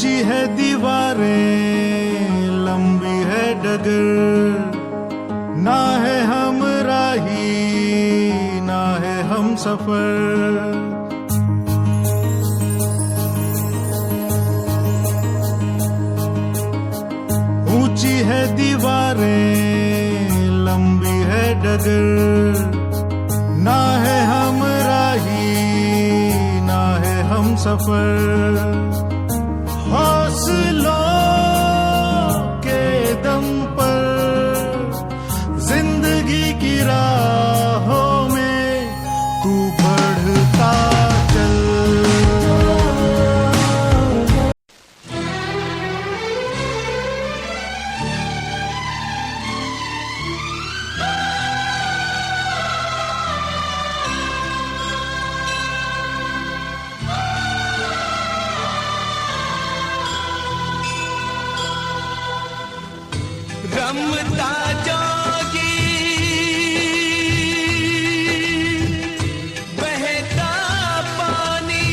ऊंची है दीवारें, लंबी है डगर, ना है हम राही ना है हम सफर। ऊंची है दीवारें, लंबी है डगर, ना है हम राही ना है हम सफर। हौसलों के दम पर जिंदगी की राहों में तू बढ़ता चल। रमता जोगी बहता पानी,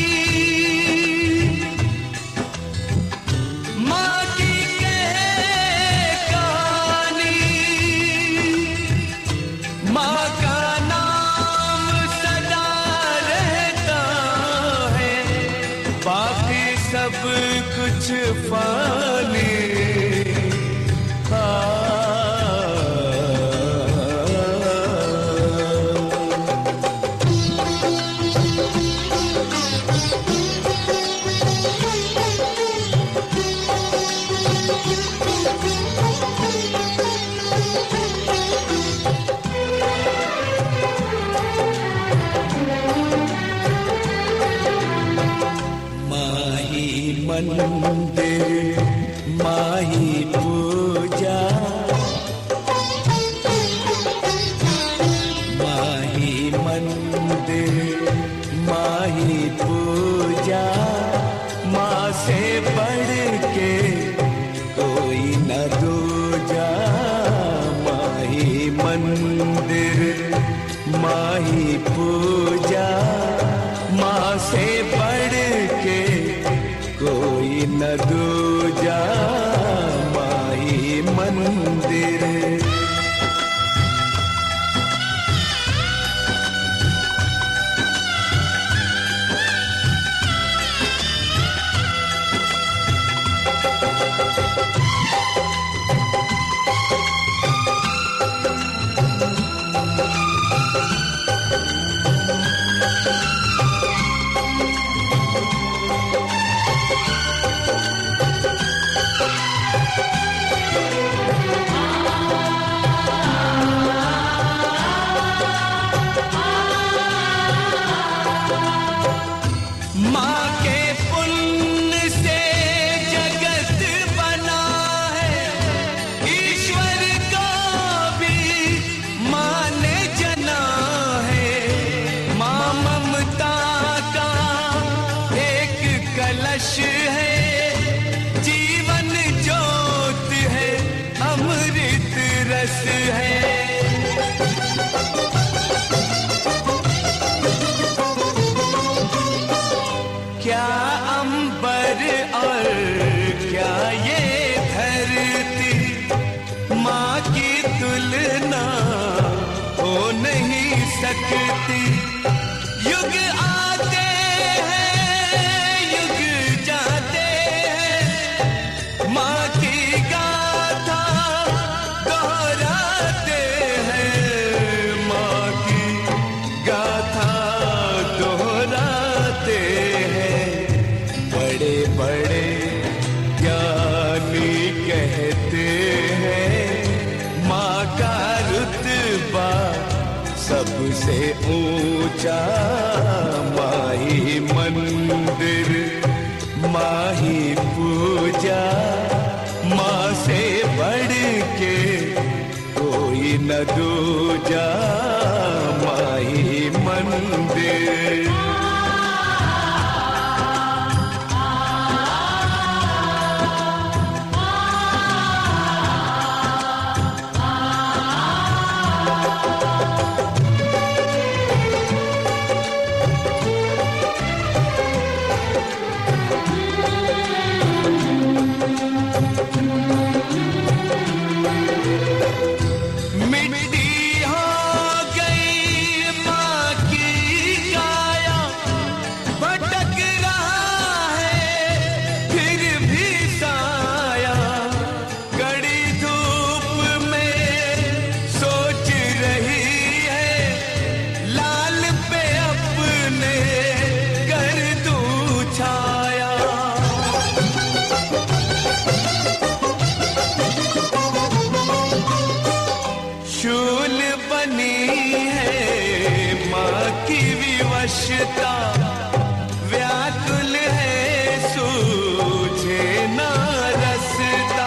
माँ की कहे कहानी, माँ का नाम सदा रहता है, बाकी सब कुछ फानी। माही मंदिर माही पूजा, माही मंदिर माही पूजा, माँ से बढ़ के कोई न दूजा। माही मंदिर माही पूजा, माँ से बढ़ के कोई न दूजा। माही मंदिर माँ के पुण्य से जगत बना है, ईश्वर को भी माँ ने जना है। माँ ममता का एक कलश है, जीवन ज्योत है, अमृत रस है। क्या अंबर और क्या ये धरती, माँ की तुलना हो नहीं सकती। युग आते हैं युग जाते हैं, माँ की गाथा दोहराते हैं, माँ की गाथा दोहराते हैं। बड़े बड़े ज्ञानी कहते हैं, माँ का रुतबा सबसे ऊंचा। माही मंदिर माही पूजा, माँ से बढ़ के कोई न दूजा। माही मंदिर विवशता व्याकुल है सूझे ना रसता।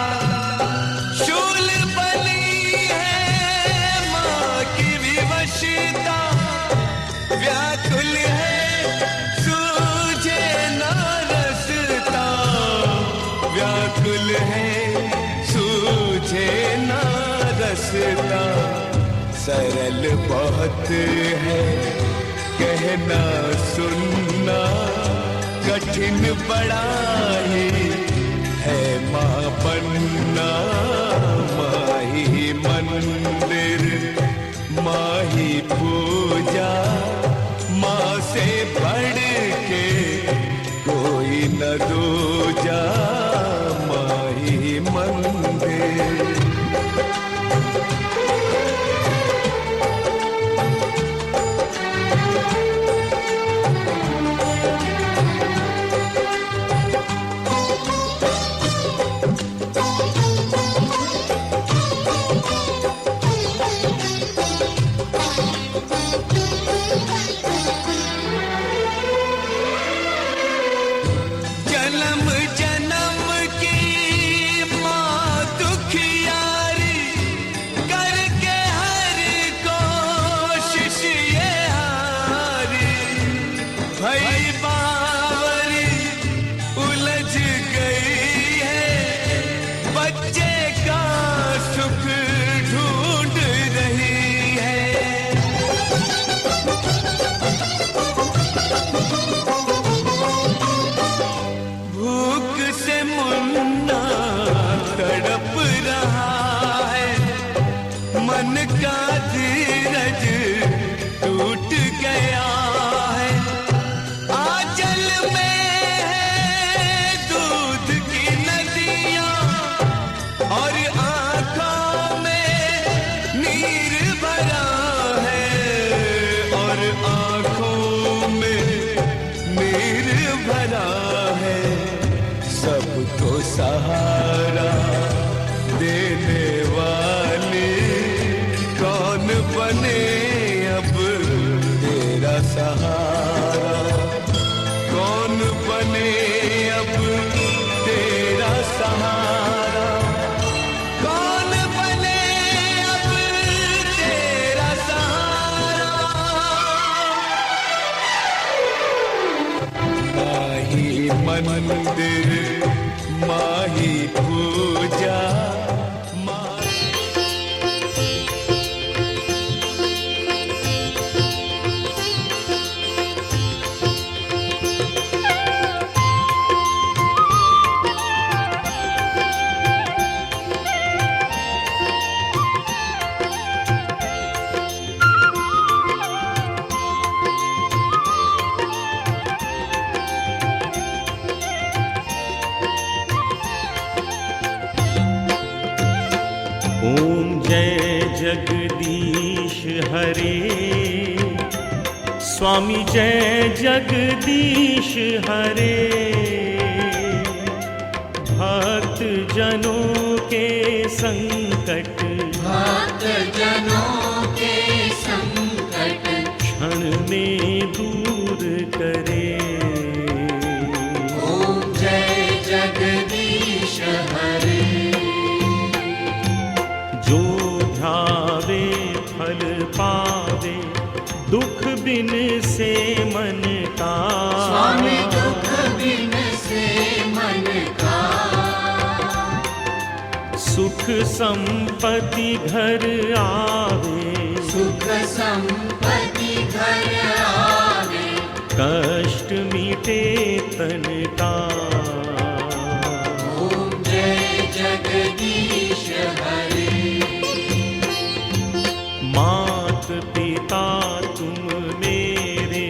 शूल बनी है माँ की विवशता व्याकुल है सूझे ना रसता। व्याकुल है सूझे ना रसता। सरल बहुत है कहना सुनना, कठिन बड़ा ही है माँ बनना। माँ ही मंदिर माँ ही पूजा, माँ से बढ़ के कोई न दूजा। माँ ही मंदिर। जन्म जन्म की माँ दुखियारी करके हर कोशिश ये हारी। भई बावरी उलझ गई है, बच्चे का सुख ढूंढ रही है। भूख से मुन्ना तड़प रहा है, मन का धीरज टूट गया है। आंचल में है दूध की नदियाँ और आंखों में नीर भरा है। और आंखों में नीर भरा है। सबको सहारा देने वाली कौन बने अब तेरा सहारा। कौन बने अब तेरा सहारा। कौन बने अब तेरा सहारा। माही मंदिर माही पूजा। ओम जय जगदीश हरे। स्वामी जय जगदीश हरे। भक्त जनों के संकट, भक्त जनों के संकट क्षण में दूर करे। ओम जय जगदीश हरे। जो ध्यावे फल पावे, दुख बिन से मन का। स्वामी दुख बिन से मन का। सुख संपत्ति घर आवे, सुख संपत्ति घर आवे। कष्ट मिटे तन का। ओम जय जगदीश हरे। मात पिता तुम मेरे,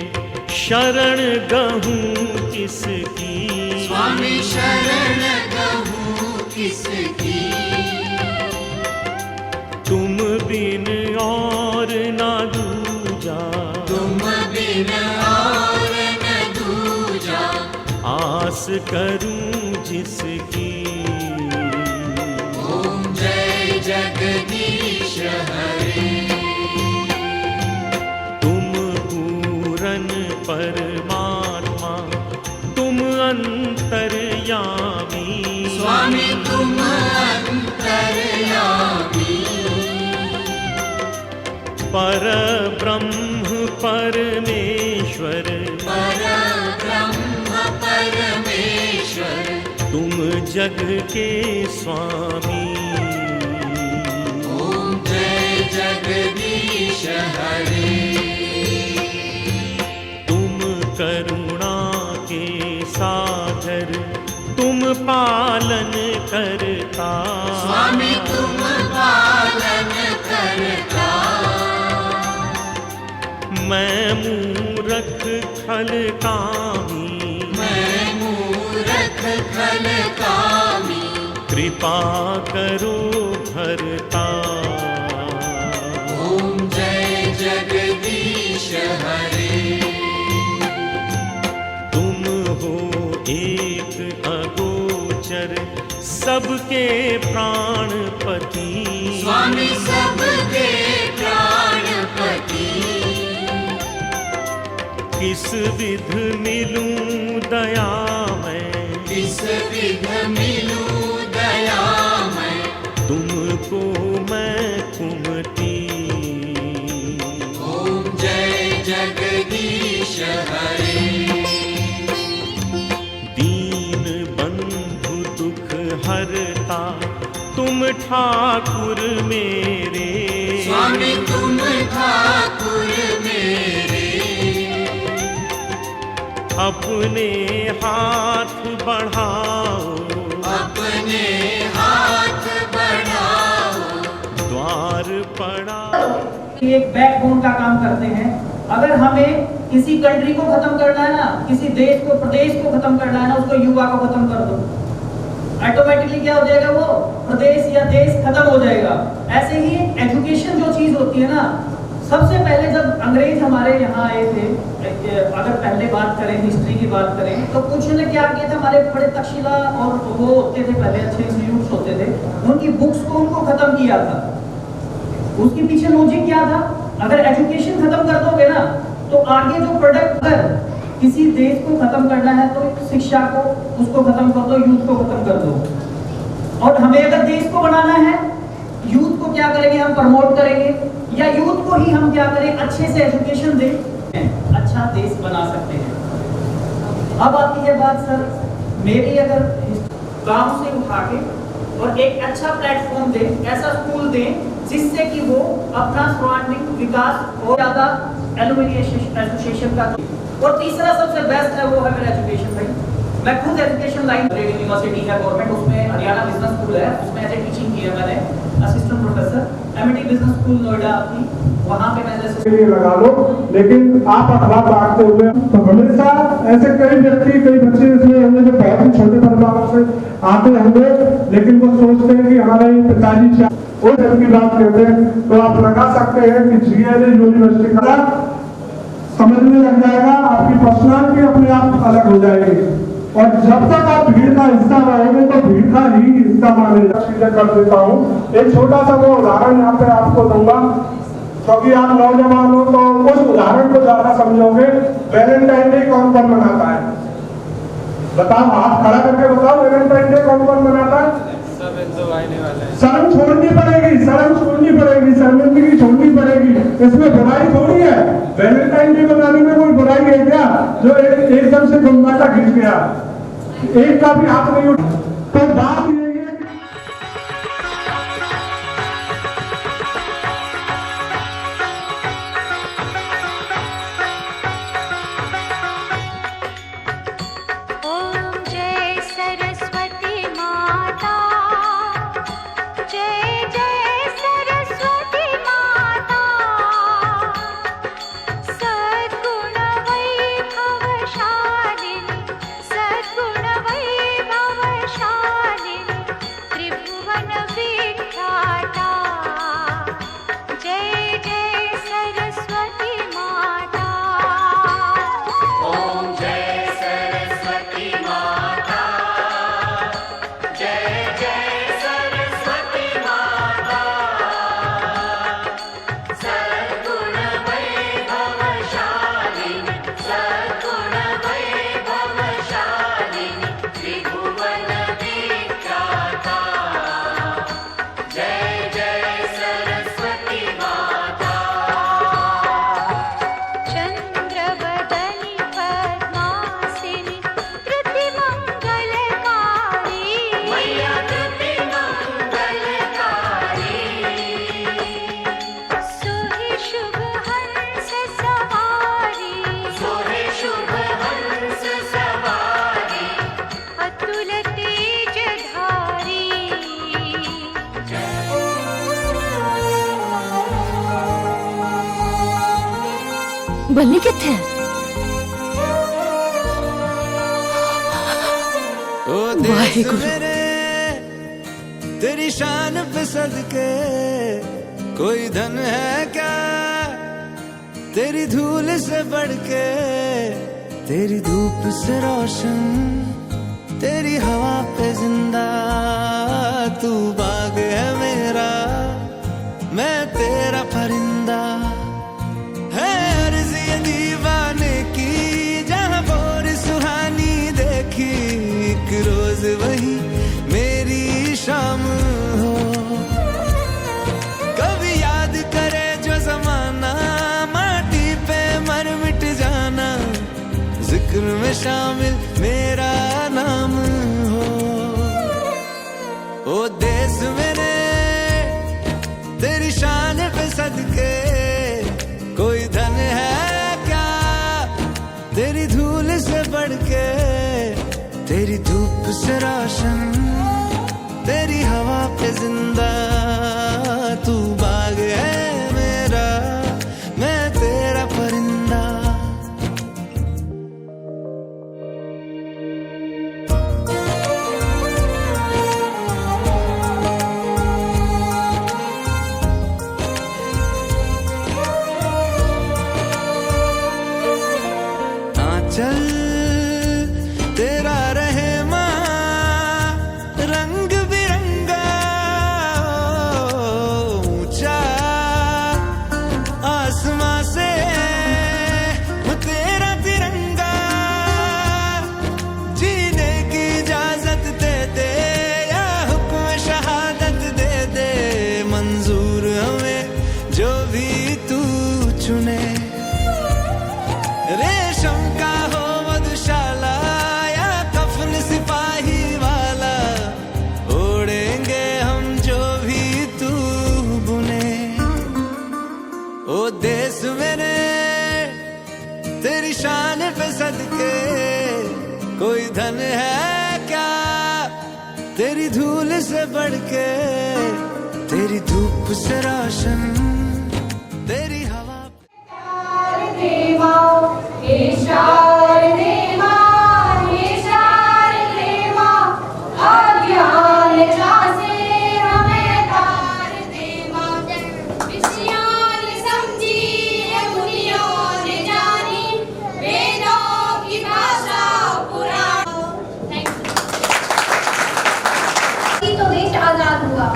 शरण गहूँ किसकी। स्वामी शरण गहूँ किसकी। तुम बिन और ना दूजा, तुम बिन और न दूजा। आस करूं जिसकी। ओम जय जगदीश हरे। तुम पूर्ण पूरन परमात्मा तुम अंतर्यामी। स्वामी तुम अंतर्यामी। पर ब्रह्म परमेश्वर परब्रह्म परमेश्वर तुम जग के स्वामी। ओम जय जगदीश हरे। तुम करुणा के सागर तुम पालन करता। स्वामी तुम पालन करता। मैं मूरख खल कामी, मैं मूरख खल कामी। कृपा करो भरता। ओम जय जगदीश हरे। तुम हो एक अगोचर सबके प्राणपति। स्वामी सबके प्राणपति। किस विध मिलूं दया मैं, किस विध मिलूं दया मैं। तुमको मैं कुमति। ओम जय जगदीश हरे। दीन बंधु दुख हरता तुम ठाकुर मेरे। स्वामी तुम ठाकुर मेरे। अपने हाथ बढ़ाओ, अपने हाथ बढ़ाओ। द्वार पड़ा। ये एक बैकबोन का काम करते हैं। अगर हमें किसी कंट्री को खत्म करना है ना, किसी देश को प्रदेश को खत्म करना है ना, उसको युवा को खत्म कर दो, ऑटोमेटिकली क्या हो जाएगा, वो प्रदेश या देश खत्म हो जाएगा। ऐसे ही एजुकेशन जो चीज होती है ना, सबसे पहले जब अंग्रेज हमारे यहाँ आए थे, अगर पहले बात करें, हिस्ट्री की बात करें, तो कुछ ने क्या किया था, हमारे बड़े तक्षशिला और वो होते थे पहले, अच्छे इंस्टीट्यूट्स होते थे, उनकी बुक्स को उनको खत्म किया था। उसके पीछे लॉजिक क्या था, अगर एजुकेशन खत्म कर दोगे ना, तो आगे जो प्रोडक्ट, अगर किसी देश को खत्म करना है तो शिक्षा को, उसको खत्म कर दो, यूथ को खत्म कर दो। और हमें अगर देश को बनाना है, यूथ को क्या करेंगे, हम प्रमोट करेंगे, या यूथ को ही हम क्या करें, अच्छे से एजुकेशन दें, अच्छा देश बना सकते हैं। अब आती है बात सर मेरी, अगर गांव से उठा के और एक अच्छा प्लेटफॉर्म दें, ऐसा स्कूल दें जिससे कि वो अपना सराउंडिंग विकास और ज्यादा एलुमनी एसोसिएशन का। और तीसरा सबसे बेस्ट है वो है मेरा एजुकेशन भाई। मैं खुद एजुकेशन लाइन, यूनिवर्सिटी है गवर्नमेंट, उसमें हरियाणा बिजनेस स्कूल है, उसमें एज टीचिंग की है मैंने, assistant professor, MT business school Noida आपकी, वहाँ पे मैंने लगा लो। लेकिन आप अखबार बांटते हुए तो हमेशा ऐसे कई व्यक्ति, कई बच्चे इसमें होंगे जो बहुत ही छोटे परिवारों से आते होंगे, लेकिन वो सोचते हैं कि हमारे पिताजी क्या, वो जब की बात करते हैं, तो आप लगा सकते हैं कि जीएलए यूनिवर्सिटी का समझने लग जाएगा, आपकी पर्सनालिटी अपने आप अलग हो जाएगी। और जब तक आप भीड़ का हिस्सा रहोगे तो भीड़ का ही हिस्सा माने चीजें कर देता हूँ। एक छोटा सा वो उदाहरण यहाँ पे आपको दूंगा, क्योंकि आप नौजवान हो तो उस उदाहरण को ज्यादा समझोगे। वैलेंटाइन डे कौन कौन मनाता है, बताओ, हाथ खड़ा करके बताओ, वैलेंटाइन डे कौन कौन मनाता है? शर्म छोड़नी पड़ेगी, शर्म छोड़नी पड़ेगी, शर्मिंदगी छोड़नी पड़ेगी, इसमें बुराई थोड़ी है। वैलेंटाइन डे मनाने में कोई बुराई है क्या, जो एकदम से गुमनाटा खिंच गया, एक का भी हाथ नहीं उठा। तो बात ये है कि ओम जय सरस्वती माता, जय जय सरस्वती माता। सद्गुण वैभवशालिनी, सद्गुण वैभवशालिनी। बल्ली किथे है? ओ देश मेरे तेरी शान पे सदके, कोई धन है क्या तेरी धूल से बढ़ के, तेरी धूप से रोशन, तेरी हवा पे जिंदा, तू बाग है मेरा, मैं तेरा परिंदा, है अर्ज़ ये दीवाने की, जहाँ बोर सुहानी देखी, एक रोज वही मेरी शाम हो, कभी याद करे जो जमाना, माटी पे मर मिट जाना, जिक्र में शामिल मेरा नाम हो। ओ देश मेरे तेरी शान पे सदके, कोई धन है क्या तेरी धूल से बढ़ के, तेरी धूप से रोशन, तेरी हवा पे जिंदा, तू बाग है मेरा, मैं तेरा परिंदा। चल तेरा रहे माँ रंग बिरंगा, ऊंचा आसमां से तेरा तिरंगा, जीने की इजाजत दे दे या हुक्म शहादत दे दे, मंजूर हमें जो भी तू चुने, रेशम का हो मधुशाला या कफन सिपाही वाला, ओढ़ेंगे हम जो भी तू बुने। ओ देश मेरे तेरी शान पे सदके, कोई धन है क्या तेरी धूल से बढ़ के, तेरी धूप से रोशन, तेरी हवा तो देश आजाद हुआ।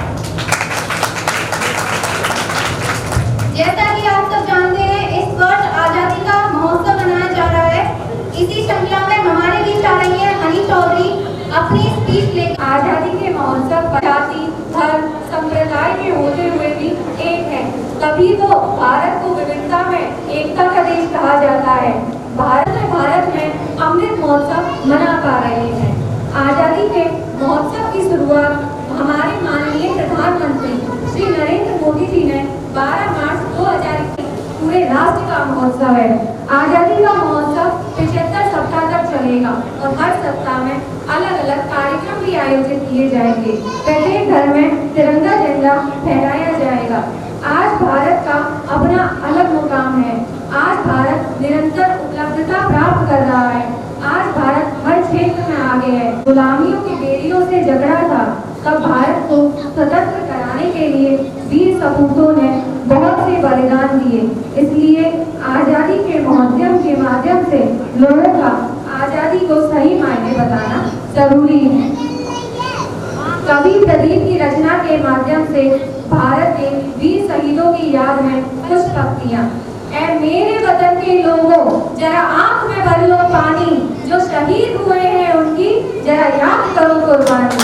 जैसा कि आप सब जानते हैं, इस वर्ष आजादी का महोत्सव मनाया जा रहा है। इसी श्रृंखला में हमारे बीच आ रही है हनी चौधरी अपनी स्पीच लेकर। आजादी के महोत्सव पर जाति, धर्म, संप्रदाय के होते हुए भी एक है, तभी तो भारत को विविधता में एकता का देश कहा जाता है। भारत में अमृत महोत्सव मना पा रहे हैं। आजादी के महोत्सव की शुरुआत हमारे माननीय प्रधानमंत्री श्री नरेंद्र मोदी जी ने 12 मार्च 2021 पूरे राष्ट्र का महोत्सव है। आजादी का महोत्सव 75 सप्ताह तक चलेगा और हर सप्ताह में अलग अलग कार्यक्रम भी आयोजित किए जाएंगे। प्रत्येक घर में तिरंगा झंडा फहराया जाएगा। आज भारत का अपना अलग मुकाम है। आज भारत निरंतर उपलब्धता प्राप्त कर रहा है। आज भारत हर क्षेत्र में आगे है। गुलामियों की बेड़ियों से झगड़ा था, तब भारत को स्वतंत्र कराने के लिए वीर सपूतों ने बहुत से बलिदान दिए। इसलिए आजादी के माध्यम से लोगों का आजादी को सही मायने बताना जरूरी है। कवि प्रदीप की रचना के माध्यम से भारत के वीर शहीदों की याद में कुछ पंक्तियां। ऐ मेरे वतन के लोगों, जरा आंख में भर लो पानी, जो शहीद हुए हैं उनकी जरा याद करो कुर्बानी।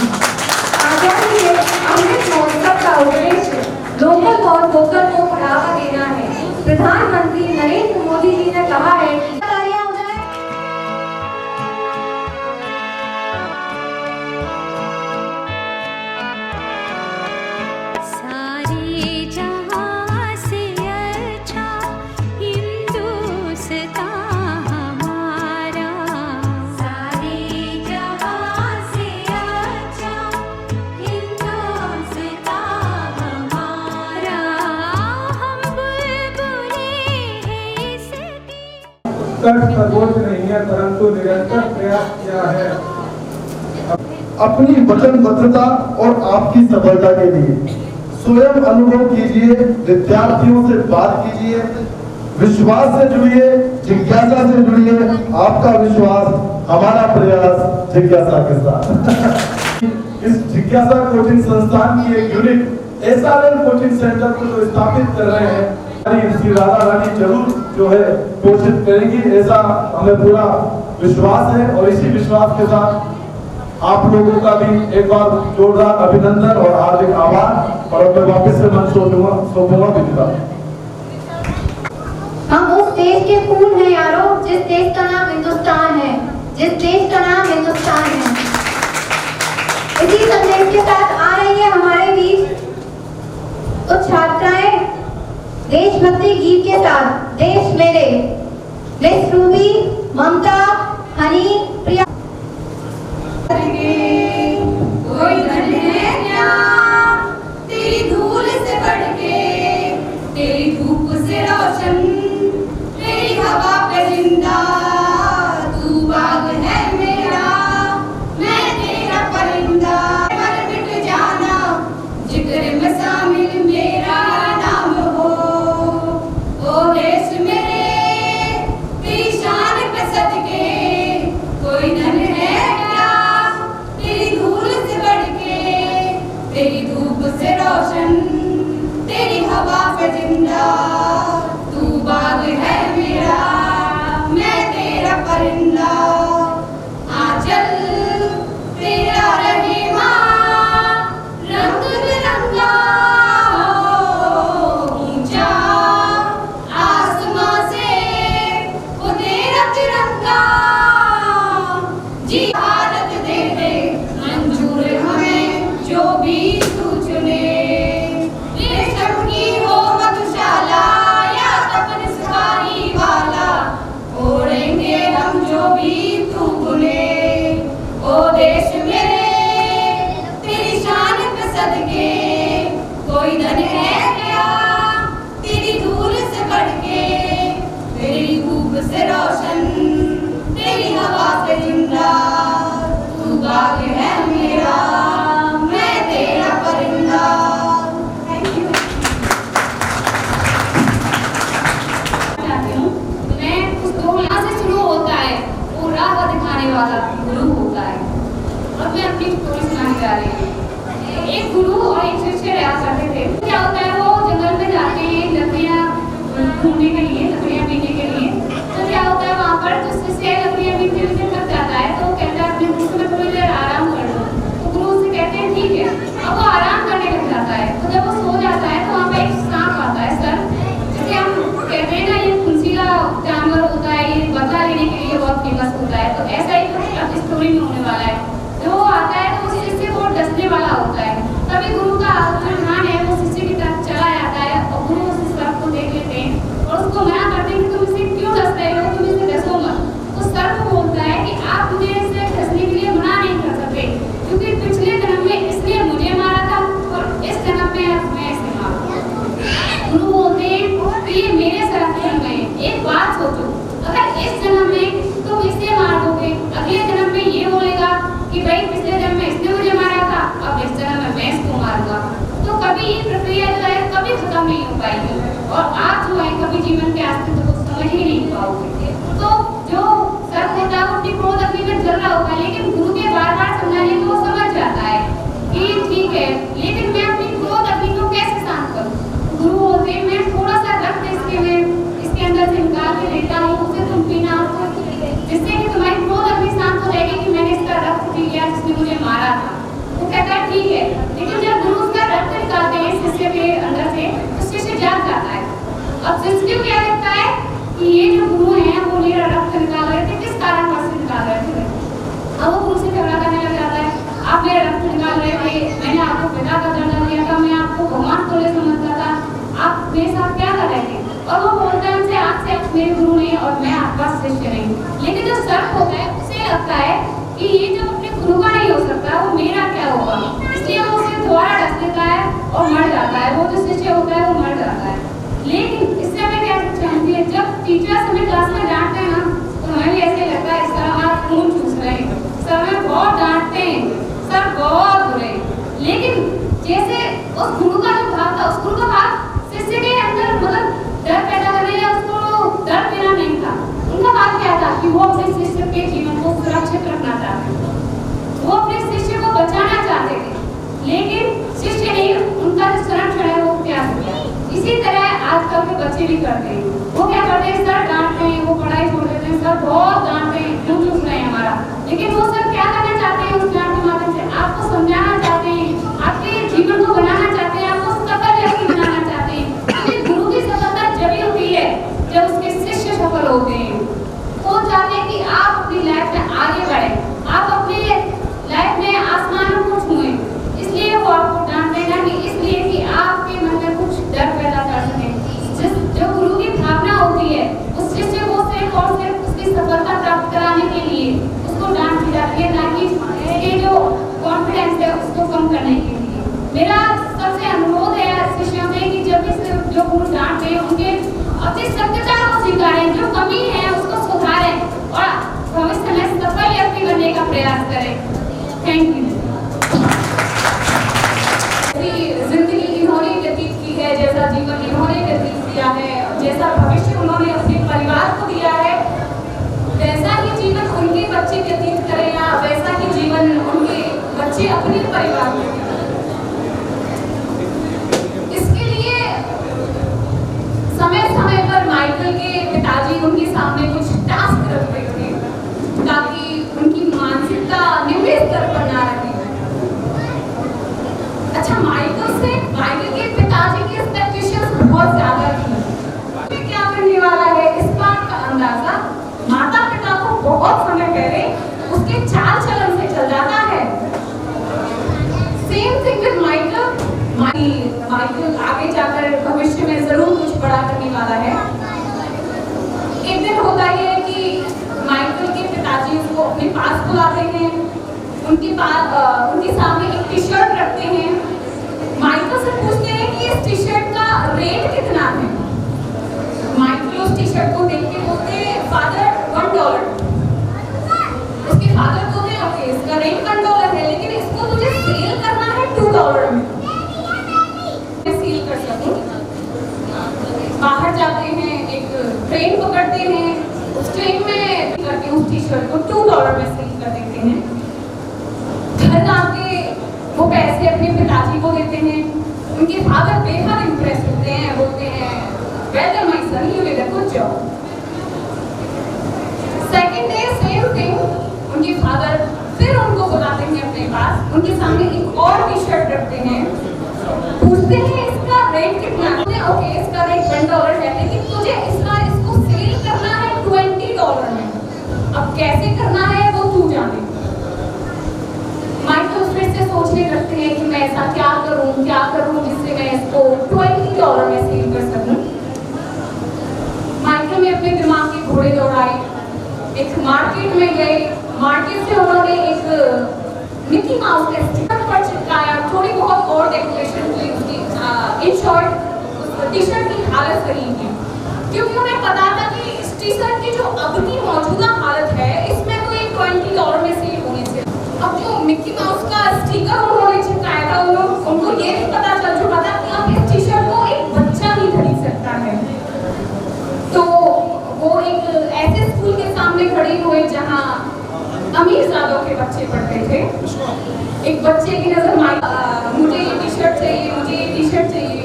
आजादी के अमृत महोत्सव का उद्देश्य लोकल और वोकल को बढ़ावा देना है। प्रधानमंत्री नरेंद्र मोदी जी ने कहा है कि सारे जहां से अच्छा उत्कर्ष सर्वोच्च नहीं है, परंतु निरंतर प्रयास किया है। अपनी वचनबद्धता और आपकी सफलता के लिए स्वयं अनुभव कीजिए, विद्यार्थियों से बात कीजिए, विश्वास से जुड़िए, जिज्ञासा से जुड़िए। आपका विश्वास, हमारा प्रयास जिज्ञासा के साथ। इस जिज्ञासा कोचिंग संस्थान की एक यूनिट SRL कोचिंग सेंटर को जो स्थापित कर रहे हैं, श्री राधा रानी जरूर जो है पोषित करेंगी, ऐसा हमें पूरा विश्वास है। और इसी विश्वास के साथ आप लोगों का भी एक बार जोरदार अभिनंदन और हार्दिक आभार। और मैं वापस से मंच सौंपूंगा विदिता। हम उस देश के फूल हैं यारो, जिस देश का नाम हिंदुस्तान है, जिस देश का नाम हिंदुस्तान है। इसी संदेश के साथ आ रही है हमारे बीच कुछ छात्राएं देशभक्ति गीत के साथ। देश मेरे, मिस रूबी, ममता, हनी, प्रिया। कोई धन है क्या तेरी धूल से बढ़ के, तेरी धूप से रोशन, तेरी हवा पे जिंदा। तू बाग है मेरा, मैं तेरा परिंदा। मर मिट जाना, जिक्र में शामिल मेरा नाम हो। ओ देश मेरे, तेरी शान पे सदके, कोई धन है क्या तेरी धूल से बढ़ के, तेरी धूप से रोशन, तेरी हवा पे जिंदा। तू बाग है मेरा, मैं तेरा परिंदा। आंचल तेरा रहे माँ, रंग बिरंगा ऊंचा आसमां से वो तेरा तिरंगा। जी भारत दे दे मंजूर हमें जो भी तू चुने, रेशम की हो मधुशाला या तपन सवारी वाला, ओढ़ेंगे हम जो भी तू बुने। ओ देश मेरे, तेरी शान पे सदके, कोई धन है क्या तेरी धूल से बढ़ के, तेरी धूप से रोशन, तेरी हवा से जिंदा। तू बाग है मेरा, मैं तेरा परिंदा। Thank you. चाहती हूँ मैं कुछ दो यहाँ से शुरू होता है, वो राह दिखाने वाला गुरु होता है। अब मैं अपनी स्टोरी सुनाने जा रही हूँ। एक गुरु और एक शिष्य रहा करते थे। क्या होता है, वो जंगल में जाते हैं लकड़ियाँ ढूंढने के लिए, लकड़ियाँ बीनने के लिए। तो क्या होता है, वहाँ पर जो शिष्य लकड़ियाँ बीनते बीनते थक जाता है, तो वो कहता है अपने गुरु से मैं थोड़ी देर आराम कर लूँ। तो गुरु उससे कहते हैं ठीक है। अब वो आराम करने लग जाता है। तो जब वो सो जाता है तो वहाँ पर एक सांप आता है। सर जैसे हम कहते हैं ना, ये फुंसीला जानवर होता है, ये बदला लेने के लिए बहुत फेमस होता है। तो ऐसा ही कुछ स्टोरी में होने वाला है। जो वो आता है तो उस शिष्य को डसने वाला होता है। तभी गुरु का जो ध्यान है वो शिष्य की तरफ चला जाता है और गुरु उस सर्प को देख लेते हैं और उसको मना करते हैं कि तुम इसे क्यों डसते हो, तुम इसे डसो मत। तो सर्प बोलता है कि आप मुझे इसे डसने के लिए मना नहीं कर सकते, क्योंकि पिछले जन्म में इसने मुझे मारा था और इस जन्म में मैं इसे मारूंगा। गुरु बोलते हैं कि ये मेरे संरक्षण में है। एक बात सोचो, अगर इस जन्म में तुम इसे मार दोगे, अगले जन्म में ये बोलेगा कि भाई पिछले जन्म में इसने मुझे मारा था, अब इस जन्म में मैं इसको मारूंगा। तो कभी ये प्रक्रिया जो है कभी खत्म नहीं हो पाएगी और आप जो है कभी जीवन के अस्तित्व को समझ ही नहीं पाओगे। तो जो सर्प होता है वो अपनी क्रोध अग्नि में जल रहा होगा, लेकिन गुरु के बार बार समझाने को वो समझ जाता है कि ठीक है, लेकिन मैं अपनी क्रोध अग्नि को कैसे शांत करूँ। गुरु बोलते हैं मैं थोड़ा सा रक्त इसके अंदर से निकाल के देता हूँ, उसे तुम पीना, जिससे कि तुम्हारी क्रोध अग्नि शांत हो जाएगी कि मैंने इसका रक्त पी लिया जिसने मुझे मारा था। वो कहता है ठीक है, लेकिन जब गुरु उसका रक्त निकालते हैं शिष्य के अंदर से, तो शिष्य जाग जाता है। अब शिष्य को क्या लगता है कि ये जो गुरु हैं वो मेरा रक्त निकाल रहे थे, किस कारण से निकाल रहे थे। अब वो गुरु से झगड़ा करने लग जाता है, आप मेरा रक्त निकाल रहे थे, मैंने आपको पिता का दर्जा दिया था, मैं आपको भगवान को ले समझता था, आप मेरे साथ क्या कर रहे थे। और वो बोलता है उनसे आज से आप मेरे गुरु नहीं और मैं आपका शिष्य नहीं। लेकिन जो सर्प होता है उसे लगता है कि ये जो अपने गुरु का नहीं हो सकता, वो मेरा क्या होगा, इसलिए वो उसे दोबारा डस देता है और मर जाता है। वो जो शिष्य होता है वो मर जाता है। लेकिन इससे हमें क्या शिक्षा मिलती है, जब टीचर्स हमें क्लास में डांटते हैं ना उस गुरु का जो भाव था, उस गुरु का भाव शिष्य के अंदर मतलब डर पैदा करने या उसको डर देना नहीं था। उनका भाव क्या था कि वो अपने शिष्य के जीवन को सुरक्षित रखना चाहते थे, वो अपने शिष्य को बचाना चाहते थे, लेकिन शिष्य नहीं, उनका जो संरक्षण है वो त्याग दिया। इसी तरह आजकल के बच्चे भी करते हैं। वो क्या करते हैं, सर डांटते हैं, वो पढ़ाई छोड़ देते हैं, सर बहुत डांटते हैं, क्यों चुप रहे हैं हमारा, लेकिन वो सर क्या करना चाहते हैं उस ज्ञान के माध्यम से, आपको समझाना चाहते हैं, आपके जीवन को बनाना चाहते हैं, आपको सफल व्यक्ति बनाना चाहते हैं। क्योंकि गुरु की सफलता जब होती है जब उसके शिष्य सफल होते हैं। वो चाहते हैं कि आप अपनी लाइफ में आगे बढ़े, आप अपने लाइफ में आसमानों को छुएं, इसलिए वो आपको डांटते हैं कि इसलिए कि आपके मन में कुछ डर पैदा कर सके। जो गुरु की भावना होती है उस शिष्य को सिर्फ और सिर्फ उसकी सफलता प्राप्त कराने के लिए उसको डांट दी जाती है, ना कि उसके जो कॉन्फिडेंस है उसको कम करने के लिए। मेरा सबसे अनुरोध है शिष्यों से कि जब भी जो गुरु डांटते हैं उनके अपनी सत्यता को स्वीकारें, जो कमी है उसको सुधारें और भविष्य में सफल व्यक्ति बनने का प्रयास करें। Thank you. जिंदगी इन्होंने व्यतीत की है, जैसा जीवन इन्होंने व्यतीत किया है, जैसा भविष्य उन्होंने अपने परिवार को दिया है, वैसा ही जीवन उनके बच्चे व्यतीत करें या वैसा ही जीवन उनके बच्चे अपने परिवार में। इसके लिए समय समय पर माइकल के पिताजी उनके सामने कुछ टास्क रखते थे ताकि उनकी मानसिकता निम्न स्तर पर ना रहे। अच्छा, माइकल के पिताजी की एक्सपेक्टेशंस बहुत ज्यादा थी। क्या करने वाला है इस बात का अंदाजा माता पिता को बहुत समय पहले उसके चाल चलन से चल जाता है। सेम थिंग विद माइकल आगे जाकर भविष्य में जरूर कुछ बड़ा करने वाला है। एक दिन होता है कि माइकल के पिताजी उसको अपने पास बुलाते हैं, उनके सामने एक टी शर्ट रखते हैं। माइकल से पूछते हैं कि इस टी शर्ट का रेट कितना है। माइकल उस टी शर्ट को देख के बोलते हैं फादर $1। उसके फादर बोलते हैं ओके इसका रेट $1 है, लेकिन इसको तुझे सेल करना है $2 में। मैं सेल कर सकूं। बाहर जाते हैं, एक ट्रेन पकड़ते हैं, उस ट्रेन में करके उस टी शर्ट को $2 में सेल कर देते हैं। घर आके वो पैसे अपने पिताजी को देते हैं। उनके फादर बेहद इंप्रेस होते हैं, बोलते हैं well done my son, you did a good job. Second day same thing, उनके फादर फिर उनको बुलाते हैं अपने पास, उनके सामने एक और टी शर्ट रखते हैं, पूछते हैं इसका रेट कितना है। ओके इसका रेट $1 है, लेकिन तुझे इस बार इसको सेल करना है $20 में। अब कैसे करना है वो तू जाने। माइकल फिर से सोचने लगते हैं कि मैं ऐसा क्या करूं जिससे मैं इसको $20 में सेल कर सकूं। माइकल ने अपने दिमाग के घोड़े दौड़ाए, एक मार्केट में गए, मार्केट से उन्होंने एक मिकी माउस का स्टिकर पर चिपकाया, थोड़ी बहुत और डेकोरेशन की उसकी। इन शॉर्ट टी शर्ट की हालत सही थी, क्योंकि उन्हें पता था कि इस टी शर्ट की जो अब की मौजूदा हालत है इसमें तो ये $20 में सेल होने से। अब जो मिकी माउस का स्टिकर उन्होंने चिपकाया था, उनको ये भी पता चल चुका था कि अब इस टी शर्ट को एक बच्चा ही खरीद सकता है। तो वो एक ऐसे स्कूल के सामने खड़े हुए जहाँ अमीरजादों के बच्चे पढ़ते थे। एक बच्चे की नजर मुझे ये टी शर्ट चाहिए, मुझे ये टी शर्ट चाहिए।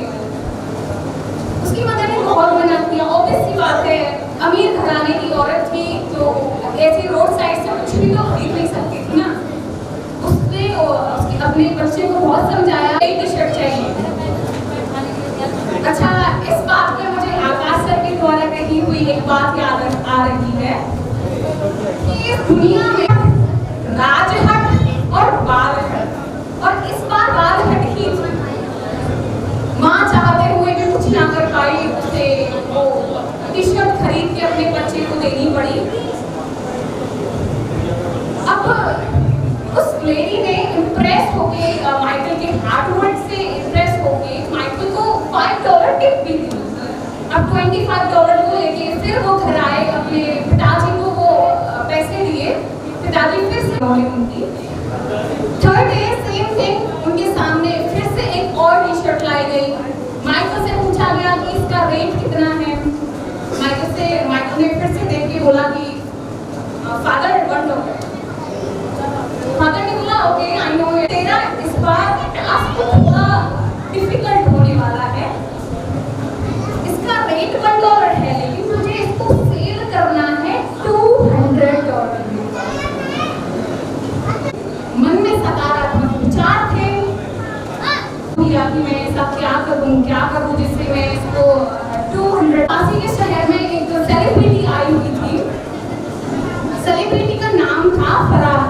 उसकी मदर ने बहुत मना किया। ऑब्वियस सी बात है, अमीर घराने की औरत थी तो ऐसी रोड साइड से कुछ भी तो खरीद नहीं सकती थी ना। उसने अपने बच्चे को बहुत समझाया, एक टी शर्ट चाहिए। अच्छा, इस बात में मुझे आकाश सर के द्वारा कही हुई एक बात याद आ रही है कि इस दुनिया में राजहट और बालहट, और इस बार बालहट ही थी। माँ चाहते हुए भी कुछ ना कर पाई, उसे वो टी शर्ट खरीद के अपने बच्चे को देनी पड़ी। अब उस लेडी ने इम्प्रेस होके माइकल के हार्डवर्क से इम्प्रेस होके माइकल को $5 टिप भी दी। अब $25 को लेके फिर वो घर आए, अपने पिताजी को वो पैसे दिए सेलिब्रिटी का नाम था फराह।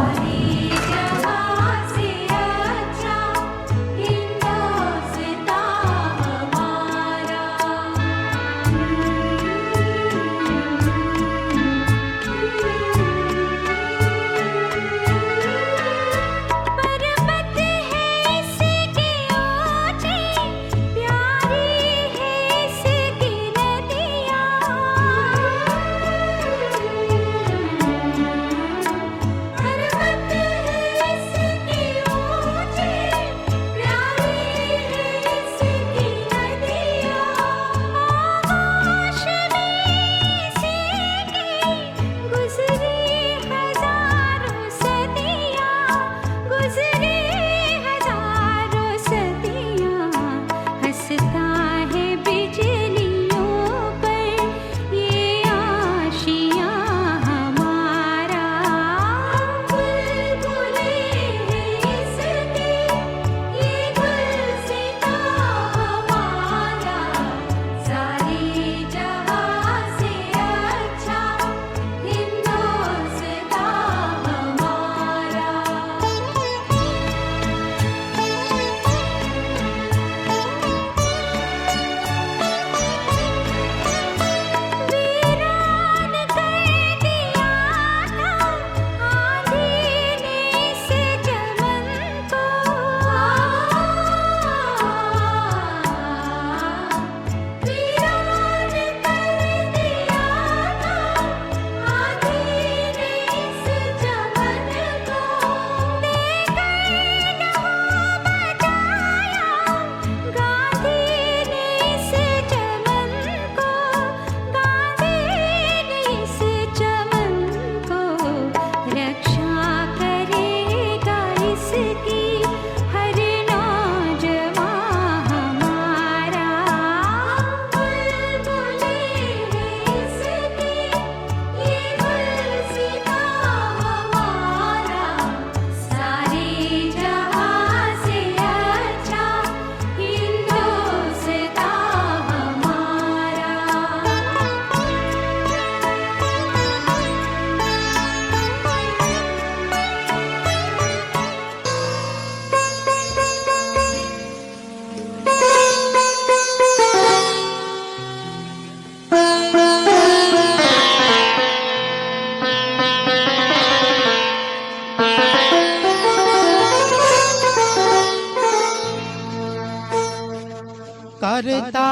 करता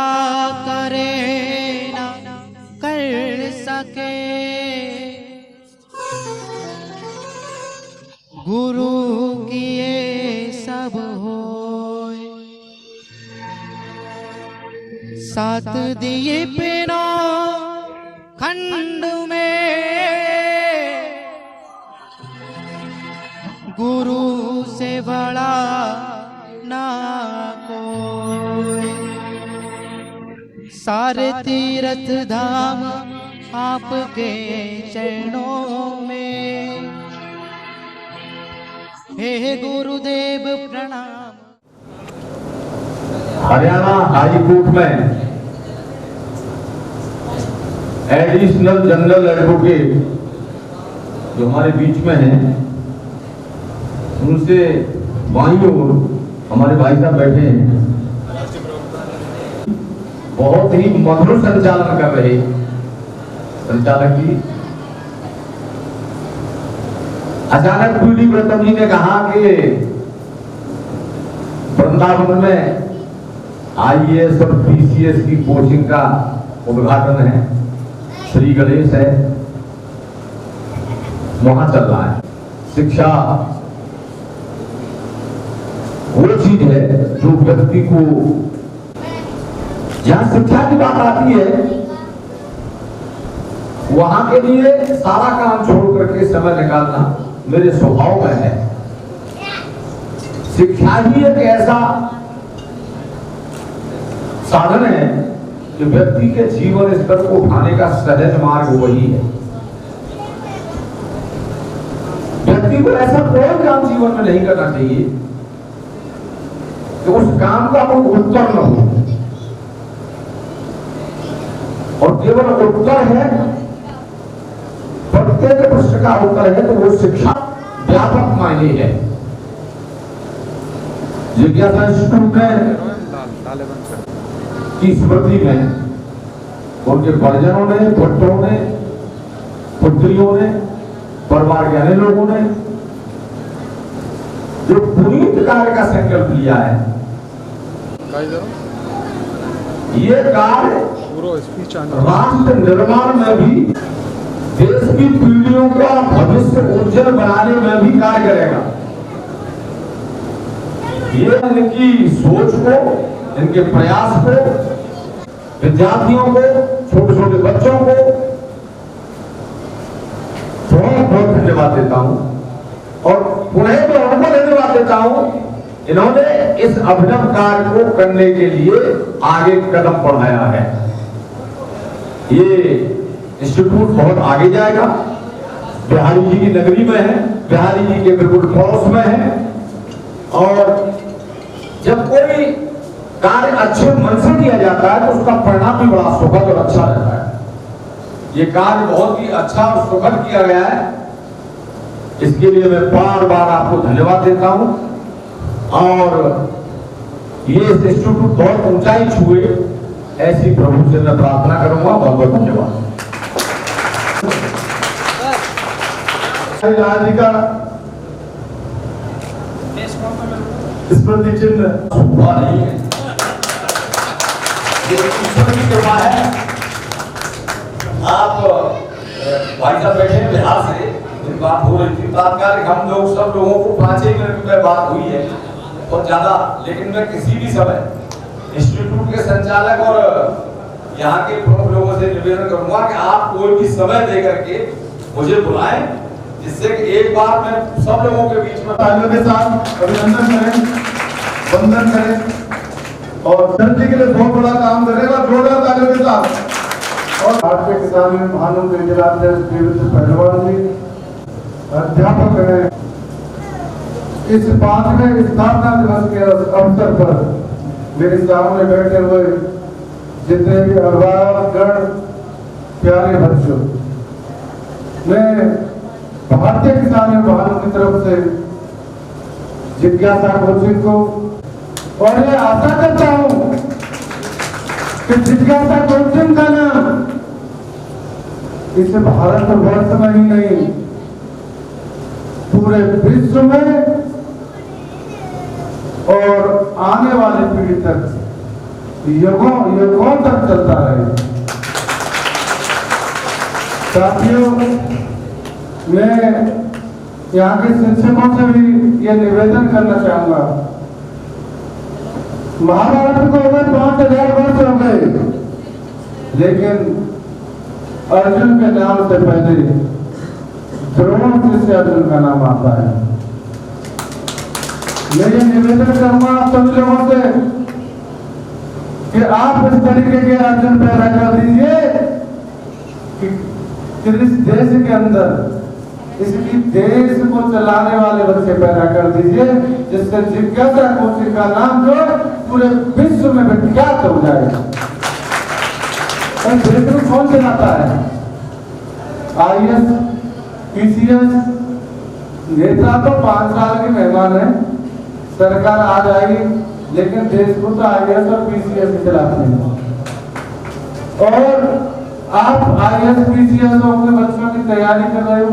करे ना कर सके, गुरु किए सब होए। सात दिए पेनो खंड में, गुरु से बड़ा ना कोई। सारे तीर्थ धाम आपके चरणों में, हे गुरुदेव प्रणाम। हरियाणा हाई कोर्ट में एडिशनल जनरल एडवोकेट जो हमारे बीच में हैं, उनसे बाईं ओर हमारे भाई साहब बैठे हैं, बहुत ही मधुर संचालन कर रहे संचालक जी। अचानक पीडी व्रतम जी ने कहा कि वृंदावन में IAS और PCS की कोचिंग का उद्घाटन है, श्री गणेश है, वहां चल रहा है। शिक्षा वो चीज है जो व्यक्ति को, जहां शिक्षा की बात आती है वहां के लिए सारा काम छोड़ करके समय निकालना मेरे स्वभाव में है। शिक्षा ही एक ऐसा साधन है कि व्यक्ति के जीवन स्तर को उठाने का सहज मार्ग वही है। व्यक्ति को ऐसा कोई काम जीवन में नहीं करना चाहिए कि उस काम का कोई उत्तर न हो, और केवल उत्तर है प्रत्येक प्रश्न का उत्तर है तो वो शिक्षा व्यापक मायने है। जिज्ञासा इंस्टीट्यूट में की स्मृति में उनके परिजनों ने, पुत्रों ने, पुत्रियों ने, परिवार के अन्य लोगों ने जो पुनीत कार्य का संकल्प लिया है, ये कार्य राष्ट्र निर्माण में भी, देश की पीढ़ियों का भविष्य उज्जवल बनाने में भी कार्य करेगा। ये इनकी सोच को, इनके प्रयास को, विद्यार्थियों को, छोटे छोटे बच्चों को बहुत बहुत धन्यवाद देता हूं और पुनः मैं उनको धन्यवाद देता हूं, इन्होंने इस अभिनव कार्य को करने के लिए आगे कदम बढ़ाया है। ये इंस्टीट्यूट बहुत आगे जाएगा, बिहारी जी की नगरी में है, बिहारी जी के बिल्कुल पड़ोस में है और जब कोई कार्य अच्छे मन से किया जाता है तो उसका परिणाम भी बड़ा सुखद और अच्छा रहता है। ये कार्य बहुत ही अच्छा और सुखद किया गया है, इसके लिए मैं बार बार आपको धन्यवाद देता हूं और ये इंस्टीट्यूट बहुत ऊंचाई छुए ऐसी प्रभु से मैं प्रार्थना करूंगा। बहुत बहुत धन्यवाद। राज्य का स्मृति चिन्ह नहीं है, ये ईश्वर की कृपा है। आप भाई साहब बैठे हैं बिहार से, बात हो रही थी तात्कालिक, हम लोग सब लोगों को 5 मिनट में बात हुई है और ज्यादा, लेकिन मैं किसी भी समय इंस्टीट्यूट के संचालक और यहाँ के प्रमुख लोगों से निवेदन करूंगा कि आप कोई भी समय दे करके मुझे बुलाएं, जिससे कि एक बार मैं सब लोगों के बीच में तालियों के साथ अभिनंदन करें, वंदन करें और सर जी के लिए बहुत बड़ा काम करेगा, जोरदार तालियों के साथ। और भारतीय किसान महानों के जिलाध्यक्ष देवेंद्र पहलवान जी अध्यापक हैं। इस 5वें स्थापना दिवस के अवसर पर मेरे सामने बैठे हुए जितने भी अभिभावकगण, प्यारे बच्चों, मैं भारतीय किसान महानों की तरफ से जिज्ञासा कोचिंग को और ये आशा करता हूं कि जिज्ञासा कोचिंग का नाम इस भारतवर्ष में ही नहीं पूरे विश्व में और आने वाली पीढ़ी तक युगों तक चलता रहे। साथियों, मैं यहाँ के शिक्षकों से भी ये निवेदन करना चाहूंगा, महाभारत को अगर 5000 वर्ष हो गए, लेकिन अर्जुन के नाम से पहले द्रोण से अर्जुन का नाम आता है। मैं ये निवेदन करूंगा आप सभी लोगों से कि आप इस तरीके के अर्जुन पैदा कर दीजिए कि इस देश के अंदर इसकी देश को चलाने वाले बच्चे पैदा कर दीजिए, जिससे जिज्ञासा कोचिंग का नाम जो पूरे विश्व में विख्यात हो जाएगा। देश में कौन चलाता है? IAS, PCS नेता तो 5 साल के मेहमान है, सरकार आ जाएगी, लेकिन देश को तो IAS और PCS चलाते हैं। और आप IAS, PCS अपने बच्चों की तैयारी कर रहे हो,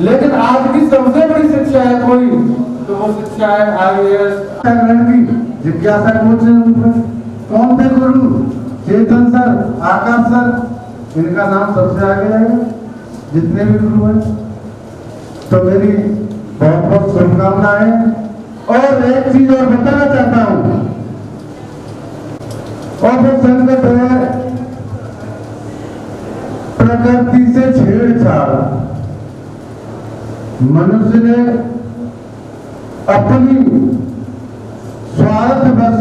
लेकिन आज की सबसे बड़ी शिक्षा है कोई तो वो शिक्षा है IAS की। जिज्ञासा कोचिंग कौन थे गुरु? चेतन सर, आकाश सर, इनका नाम सबसे आगे है जितने भी गुरु हैं। तो मेरी बहुत बहुत शुभकामनाएं। और एक चीज और बताना चाहता हूं, और वो संकट है प्रकृति से छेड़छाड़। मनुष्य ने अपनी स्वार्थ बस।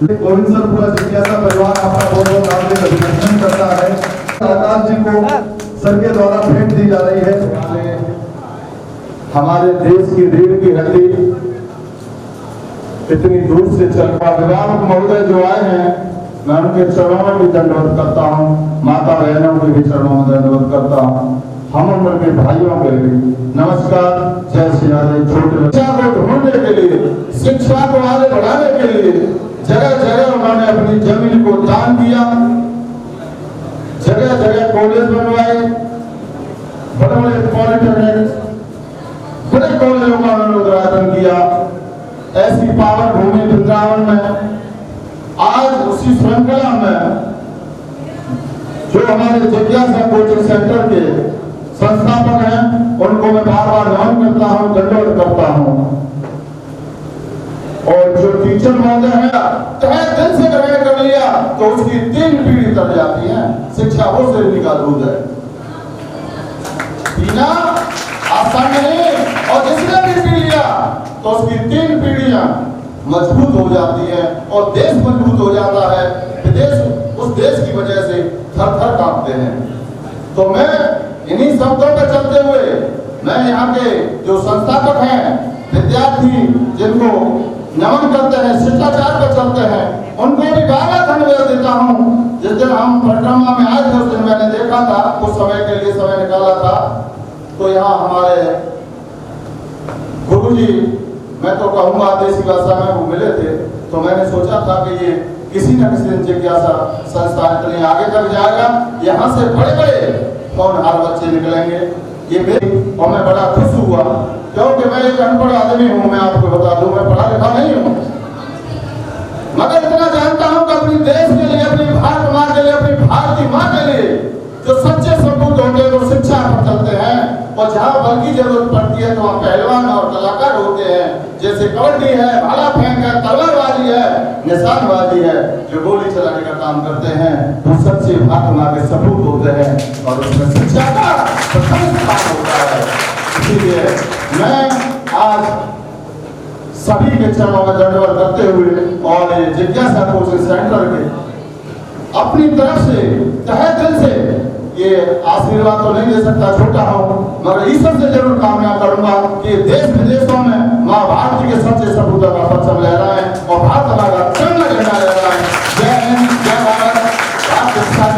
गोविंद सर, पूरा जिज्ञासा परिवार आपका बहुत बहुत हार्दिक अभिनंदन करता है। आकाश जी को सर के द्वारा भेंट दी जा रही है। हमारे देश की रीढ़ की हड्डी इतनी दूर से चल, अभिभावक महोदय जो आए हैं मैं उनके चरणों में भी दंडवत करता हूँ, माता बहनों के भी चरणों में दंडवत करता हूँ, हम उम्र के भाइयों के लिए नमस्कार। जय श्री राधे। छोटे शिक्षा को ढूंढने के लिए, शिक्षा को आगे बढ़ाने के लिए जगह जगह उन्होंने अपनी जमीन को दान दिया, जगह जगह कॉलेज बनवाए, बड़े बड़े पॉलिटेक्निक, बड़े कॉलेजों का उन्होंने उद्घाटन किया। ऐसी पावन भूमि वृंदावन में आज उसी श्रृंखला में जो हमारे जिज्ञासा कोचिंग सेंटर के संस्थापक हैं, उनको मैं बार बार नमन करता हूं, दंडवत करता हूं। और जो टीचर महोदय है, तहे दिल से ग्रहण कर लिया तो उसकी 3 पीढ़ी तर जाती है। शिक्षा वो श्रेणी का दूध है, पीना आसान नहीं, और जिसने भी पी लिया तो उसकी 3 पीढ़ियां मजबूत हो जाती है और देश मजबूत हो जाता है। विदेश उस देश की वजह से थर थर कांपते हैं। तो मैं इन्हीं शब्दों पर चलते हुए मैं यहाँ के जो संस्थापक हैं, विद्यार्थी जिनको नमन करते हैं, शिष्टाचार पर चलते हैं, उनको भी बार-बार धन्यवाद देता हूँ। जिस दिन हम परिक्रमा में आए थे उस दिन मैंने देखा था, कुछ समय के लिए समय निकाला था, तो यहाँ हमारे गुरुजी, मैं तो कहूँगा देसी भाषा में, वो मिले थे। तो मैंने सोचा था कि ये किसी न किसी दिन जिज्ञासा संस्था इतने आगे तक जाएगा, यहाँ से बड़े बड़े होनहार बच्चे निकलेंगे। ये और मैं बड़ा खुश हुआ, क्योंकि मैं एक अनपढ़ आदमी हूँ, मैं आपको बता दूं, मैं पढ़ा लिखा नहीं हूँ, मगर इतना जानता हूँ कि अपनी देश के लिए, अपनी भारत माँ के लिए, अपनी भारतीय माँ के लिए जो सच्चे सपूत होते हैं वो शिक्षा पर चलते हैं। और जहाँ बल की जरूरत पड़ती है तो वहाँ पहलवान और कलाकार होते हैं, जैसे कबड्डी है, भाला फेंक है, तलवारबाजी है, निशानबाजी है, जो गोली चलाने का काम करते हैं, वो सच्चे भारत माँ के सपूत होते हैं और उसमें शिक्षा का प्रथम स्थान होता है। इसीलिए मैं आज सभी के चरणों में दंडवत करते हुए और जिज्ञासा कोचिंग सेंटर के अपनी तरफ से तहे दिल से ये आशीर्वाद तो नहीं दे सकता, छोटा हूँ, मगर ईश्वर से जरूर कामना करूंगा कि देश विदेशों में माँ भारती के सच्चे सपूतों का परचम लहराए और भारत माँ का तिरंगा झंडा लहराए। जय हिंद, जय भारत, भारत किसान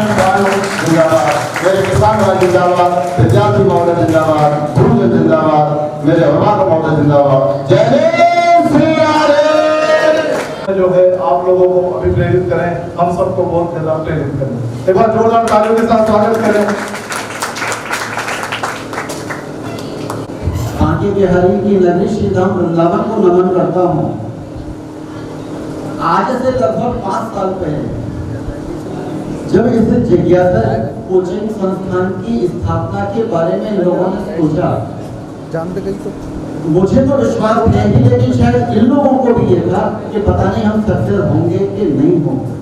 जिंदाबाद, मेरे किसान भाई जिंदाबाद, विद्यार्थी महोदय जिंदाबाद, गुरु जिंदाबाद, मेरे अभिभावक महोदय जिंदाबाद। जय श्री राधे। जो है आप लोगों को अभी प्रेरित करें, हम सबको बहुत ज्यादा प्रेरित करें। एक बार जोरदार तालियों के साथ स्वागत करें। बांके बिहारी की नगरी श्री धाम वृंदावन को नमन करता हूँ। आज से लगभग 5 साल पहले जब इस जिज्ञासा कोचिंग संस्थान की स्थापना के बारे में लोगों ने सोचा, जानते गई तो मुझे तो विश्वास नहीं, लेकिन शायद इन लोगों को भी ये था कि पता नहीं हम सक्सेस होंगे कि नहीं होंगे।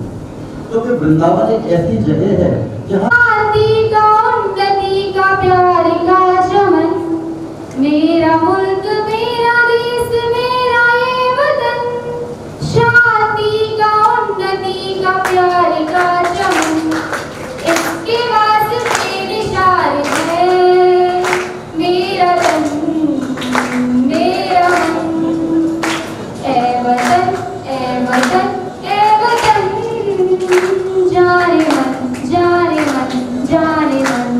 तो फिर वृंदावन एक ऐसी जगह है जहाँ शांति का, उन्नति का, प्यार का चमन, मेरा मुल्क, मेरा देश, मेरा ये वतन। शांति का, उन्नति का, प्यार का चमन, इसके वास्ते निशान है मेरा तन, मेरा मन। ए वतन, ए वतन, ए वतन, जाने मन, जाने मन, जाने मन।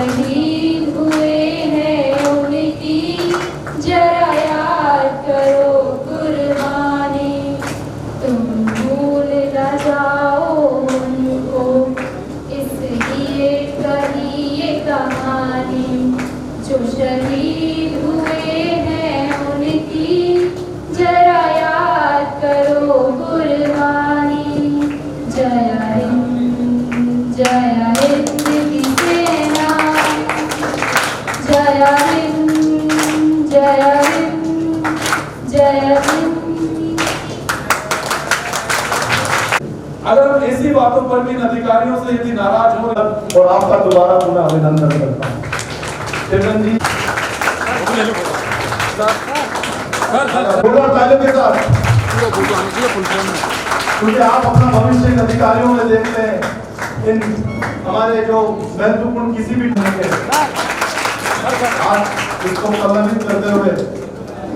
शहीद हुए हैं उनकी जरा याद करो कुर्बानी, तुम भूल न जाओ उनको, इसलिए कही ये कहानी, जो शहीद हुए हैं उनकी जरा याद करो कुर्बानी। जय हिंद की सेना, जय हिंद जय हिंद जय हिंद। अगर हम ऐसी बातों पर भी इन अधिकारियों से यदि नाराज हो और आपका दोबारा पुनः अभिनंदन करता हूँ चेतन जी। तालियों के साथ, क्योंकि आप अपना भविष्य इन अधिकारियों में देखते हैं, इन हमारे जो महत्वपूर्ण किसी भी ढंग के आज इसको सम्मानित करते हुए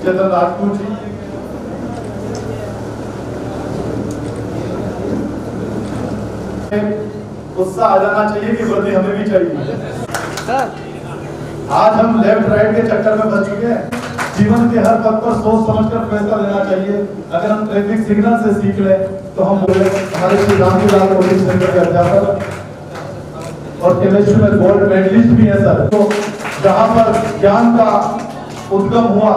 चेतन राजपूत जी, उत्साह आ जाना चाहिए कि वर्दी हमें भी चाहिए। आज हम लेफ्ट राइट के चक्कर में फंस चुके हैं। जीवन के हर पथ पर सोच समझकर फैसला लेना चाहिए। अगर हम ट्रैफिक सिग्नल से सीख लें तो हम बोले हमारे श्री रामजीलाल कोचिंग सेंटर के अध्यापक और केमिस्ट्री में गोल्ड मेडलिस्ट भी है सर। तो जहाँ पर ज्ञान का उद्गम हुआ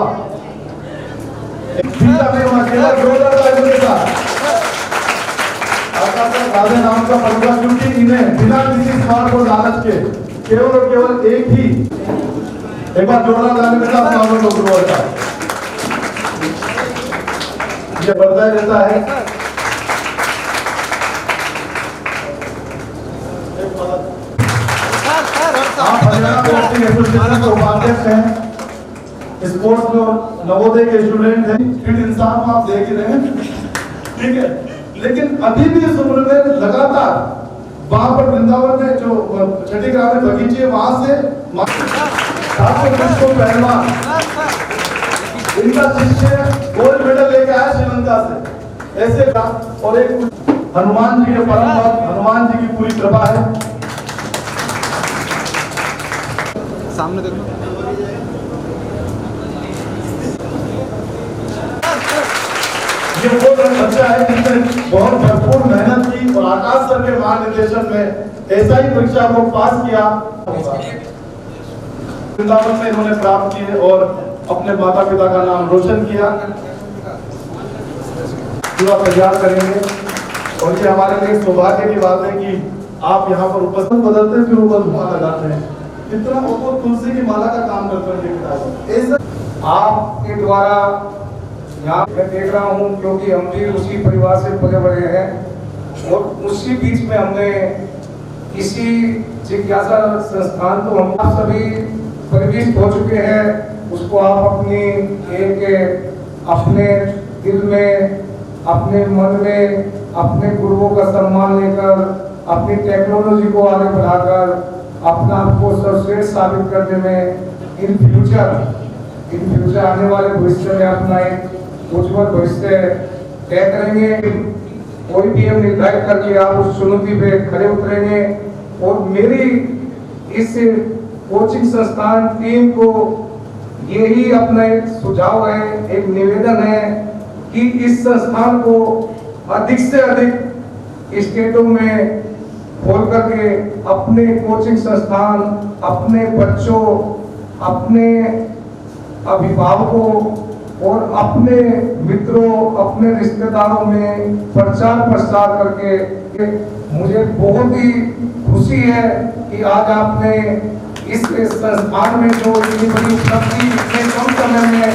राधे नाम का पड़ूंगा, क्योंकि इन्हें बिना किसी स्वार्थ और लालच के केवल और केवल एक ही, एक बार जोड़ा लाने के साथ ये बढ़ता ही रहता है। आप हरियाणा बॉक्सिंग एसोसिएशन के उपाध्यक्ष हैं, स्पोर्ट्स में नवोदय के स्टूडेंट हैं, फिट इंसान को आप देख ही रहे हैं, ठीक है। लेकिन अभी भी इस उम्र में लगातार वहां पर वृंदावन में जो छठी ग्राम में बगीचे, वहां से पहलवान इनका शिष्य गोल्ड मेडल लेके आया श्रीलंका से। ऐसे और एक हनुमान जी के परम भक्त, हनुमान जी की पूरी कृपा है। सामने देखो, ये वो बच्चा है जिसने बहुत भरपूर मेहनत की और आकाश सर के मार्गदर्शन में ऐसा ही परीक्षा को पास किया। वृंदावन में इन्होंने प्राप्त किए और अपने माता पिता का नाम रोशन किया। पूरा तैयार करेंगे और ये हमारे लिए सौभाग्य की बात है कि आप यहाँ पर उपस्थित बदलते फिर ऊपर धुआं लगाते हैं, इतना वो तुलसी की माला का काम करते हैं। आपके द्वारा यहाँ मैं देख रहा हूँ, क्योंकि हम भी उसी परिवार से पले बड़े हैं और उसी बीच में हमने किसी जिज्ञासा संस्थान तो हम सभी परिविष्ट हो चुके हैं, उसको आप अपनी एक अपने दिल में, अपने मन में, अपने गुरुओं का सम्मान लेकर, अपनी टेक्नोलॉजी को आगे बढ़ाकर अपना आपको सर्वश्रेष्ठ साबित करने में इन फ्यूचर आने वाले भविष्य में अपना एक उज्जवल भविष्य तय करेंगे। कोई भी हम निर्धारित करके आप उस चुनौती पे खड़े उतरेंगे। और मेरी इस कोचिंग संस्थान टीम को यही अपना एक सुझाव है, एक निवेदन है कि इस संस्थान को अधिक से अधिक स्टेटों में खोल करके अपने कोचिंग संस्थान, अपने बच्चों, अपने अभिभावकों और अपने मित्रों, अपने रिश्तेदारों में प्रचार प्रसार करके मुझे बहुत ही खुशी है कि आज आपने इस संस्थान में जो इतनी बड़ी उपलब्धि इतने कम समय में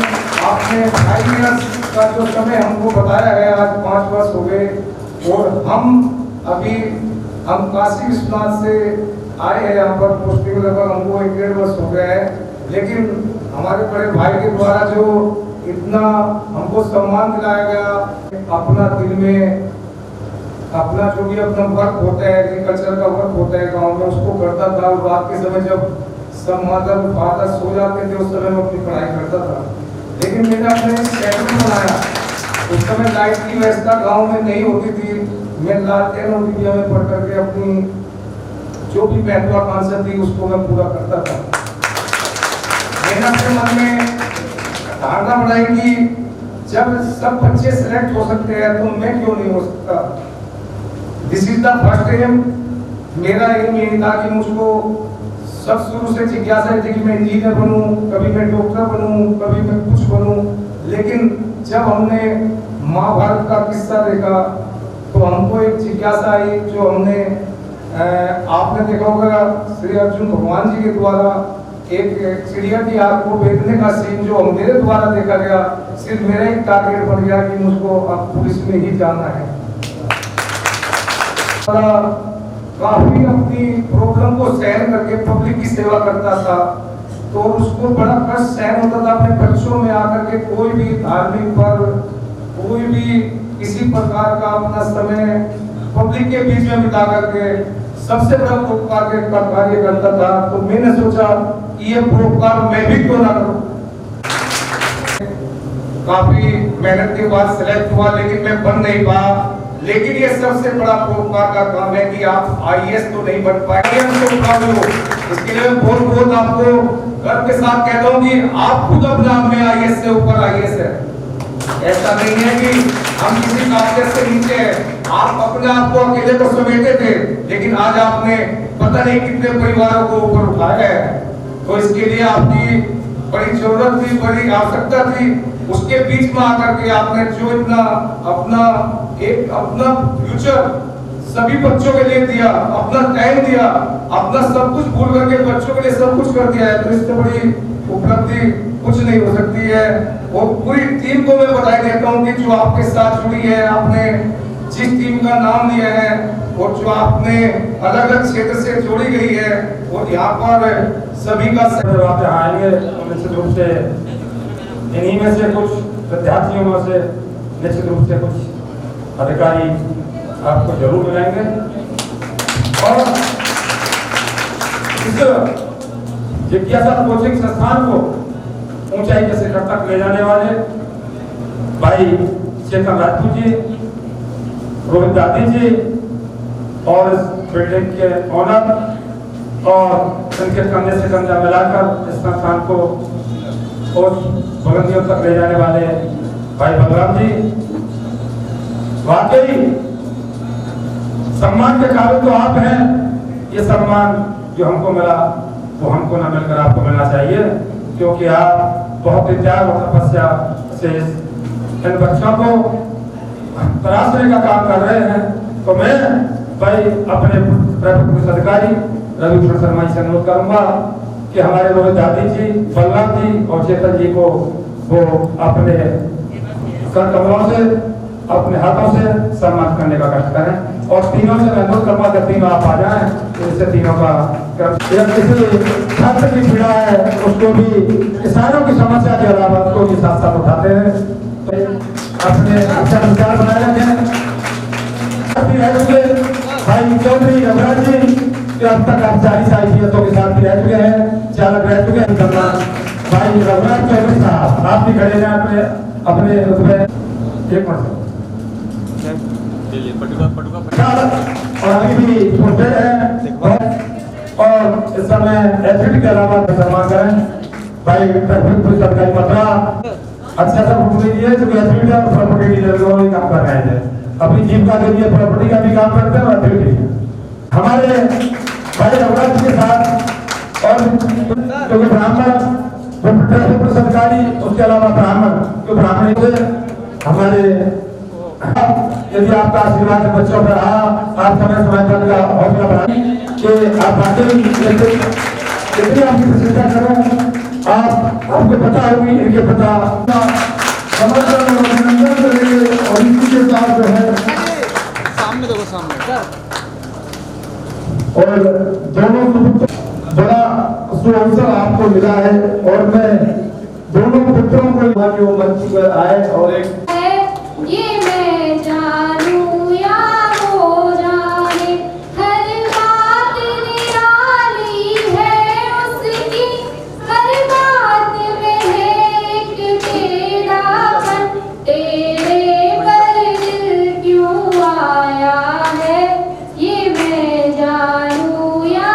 आपने 2.5 वर्ष का जो समय हमको बताया है, आज 5 वर्ष हो गए और हम काशी विश्वनाथ से आए हैं यहाँ पर पोस्टिंग, लगभग हमको 1.5 वर्ष हो गए हैं। लेकिन हमारे बड़े भाई के द्वारा जो इतना हमको सम्मान दिलाया गया, अपना दिल में अपना जो भी अपना वर्क होता है, एग्रीकल्चर का वर्क होता है गांव में, उसको करता था। और रात के समय जब सब मदर फादर सो जाते थे उस समय मैं अपनी पढ़ाई करता था। लेकिन मैंने अपने शेड्यूल बनाया, उस समय लाइट की व्यवस्था गाँव में नहीं होती थी, मैं लालटेन और डिबिया में पढ़ करके अपनी जो भी महत्वाकांक्षा थी उसको मैं पूरा करता था। मैंने अपने मन में धारणा बनाई कि जब सब बच्चे सिलेक्ट हो सकते हैं तो मैं क्यों नहीं हो सकता। This is the first aim. मेरा एम यही था कि मुझको सब शुरू से जिज्ञासा थी कि मैं इंजीनियर बनूं, कभी मैं डॉक्टर बनूं, कभी मैं कुछ बनूं। लेकिन जब हमने महाभारत का किस्सा देखा तो हमको एक जिज्ञासा आई, जो हमने आपने देखा होगा श्री अर्जुन भगवान जी के द्वारा एक चिड़िया की आग को बेचने का सीन जो मेरे द्वारा देखा गया, सिर्फ मेरा एक टारगेट बन गया कि मुझको अब पुलिस में ही जाना है। काफी अपनी प्रॉब्लम को सहन करके पब्लिक की सेवा करता था, तो उसको बड़ा कष्ट सहन होता था अपने बच्चों में आकर के कोई भी धार्मिक पर्व, कोई भी किसी प्रकार का अपना समय पब्लिक के बीच में बिता करके सबसे बड़ा परोपकार का कार्य करता था। तो मैंने सोचा कि ये परोपकार मैं भी क्यों ना करूं। काफी मेहनत के बाद सिलेक्ट हुआ, लेकिन मैं बन नहीं पाया। लेकिन ये सबसे बड़ा परोपकार का काम है कि आप आईएएस तो नहीं बन पाए, इसके लिए मैं बहुत आपको गर्व के साथ कहता हूँ कि आप खुद अपने आप में आईएएस से ऊपर आईएएस है। ऐसा नहीं है कि हम किसी काबिलियत से नीचे हैं। आप अपने आप को अकेले तो समेटे थे, लेकिन आज आपने पता नहीं कितने परिवारों को ऊपर उठाया है। तो इसके लिए आपकी बड़ी जरूरत थी, बड़ी आवश्यकता थी। उसके बीच में आकर के आपने जो इतना अपना फ्यूचर सभी बच्चों के लिए दिया, अपना टाइम दिया, अपना सब कुछ भूल करके बच्चों के लिए सब कुछ कर दिया है, तो इससे बड़ी उपलब्धि कुछ नहीं हो सकती है। और पूरी टीम को मैं बधाई देता हूँ कि जो आपके साथ जुड़ी है, आपने जिस टीम का नाम लिया है और जो आपने अलग अलग क्षेत्र से जोड़ी गई है, और यहाँ पर सभी का आप यहाँ आएंगे निश्चित रूप से इन्हीं में से कुछ विद्यार्थियों में से निश्चित रूप से कुछ अधिकारी आपको जरूर मिलेंगे। और इस जिज्ञासा कोचिंग संस्थान को ऊंचाई के शिखर तक ले जाने वाले भाई चेतन राजपूत जी, रोहित दादी जी और इस बिल्डिंग के ऑनर और इनके कंधे से कंधा मिलाकर इस संस्थान को और बुलंदियों तक ले जाने वाले भाई बलराम जी, वाकई सम्मान के काबिल तो आप हैं। ये सम्मान जो हमको मिला वो हमको ना मिलकर आपको मिलना चाहिए, क्योंकि आप बहुत ही त्याग और तपस्या से इन बच्चों को तराशने का काम कर रहे हैं। तो मैं भाई अपने पुलिस अधिकारी रविभूषण शर्मा जी से अनुरोध करूंगा कि हमारे रोहित दादी जी, बलराम जी और चेतन जी को वो अपने कर कमलों से, अपने हाथों से सम्मान करने का कष्ट करें। और तीनों से अनुरोध करूंगा कि तीनों आप आ जाएं, तो इससे तीनों का किसी छात्र की पीड़ा है उसको भी, किसानों की समस्या के अलावा उसको भी साथ साथ उठाते हैं। तो अपने अच्छा विचार बनाए रखें। भाई चौधरी रघुराज जी जो अब तक आप 40 IPSओं के साथ भी रह चुके हैं, चालक रह चुके हैं। भाई रघुराज चौधरी साहब आप भी खड़े हैं अपने एक मिनट और अभी भी पोस्टेड है। और इस समय एथलीट के अलावा सम्मान करें भाई ट्रैफिक पुलिस अधिकारी मथुरा, अच्छा सा फोटो लीजिए जो एथलीट है और प्रॉपर्टी डीलर दोनों ही काम कर रहे हैं, अपनी जीविका के लिए प्रॉपर्टी का भी काम करते हैं और एथलीट हमारे भाई रघुराज के साथ। और जो ब्राह्मण ट्रैफिक पुलिस अधिकारी, उसके अलावा ब्राह्मण जो ब्राह्मण हमारे, यदि आपका आशीर्वाद बच्चों पर रहा, आप समय समय पर का हौसला बढ़ाएं कि आप वाकई इतनी आपकी प्रशंसा करें। आपको पता होगी इनके पता समर्थन और अभिनंदन करेंगे। और इसी के साथ जो है सामने देखो, सामने और दोनों बड़ा सुअवसर आपको मिला है और मैं दोनों पुत्रों को यहाँ के मंच पर आए और एक ये मैं जानूं या हो जाने, हर बात निराली है उसकी, हर बात में है एक तेरापन, तेरे पर दिल क्यों आया है। ये मैं जानूं या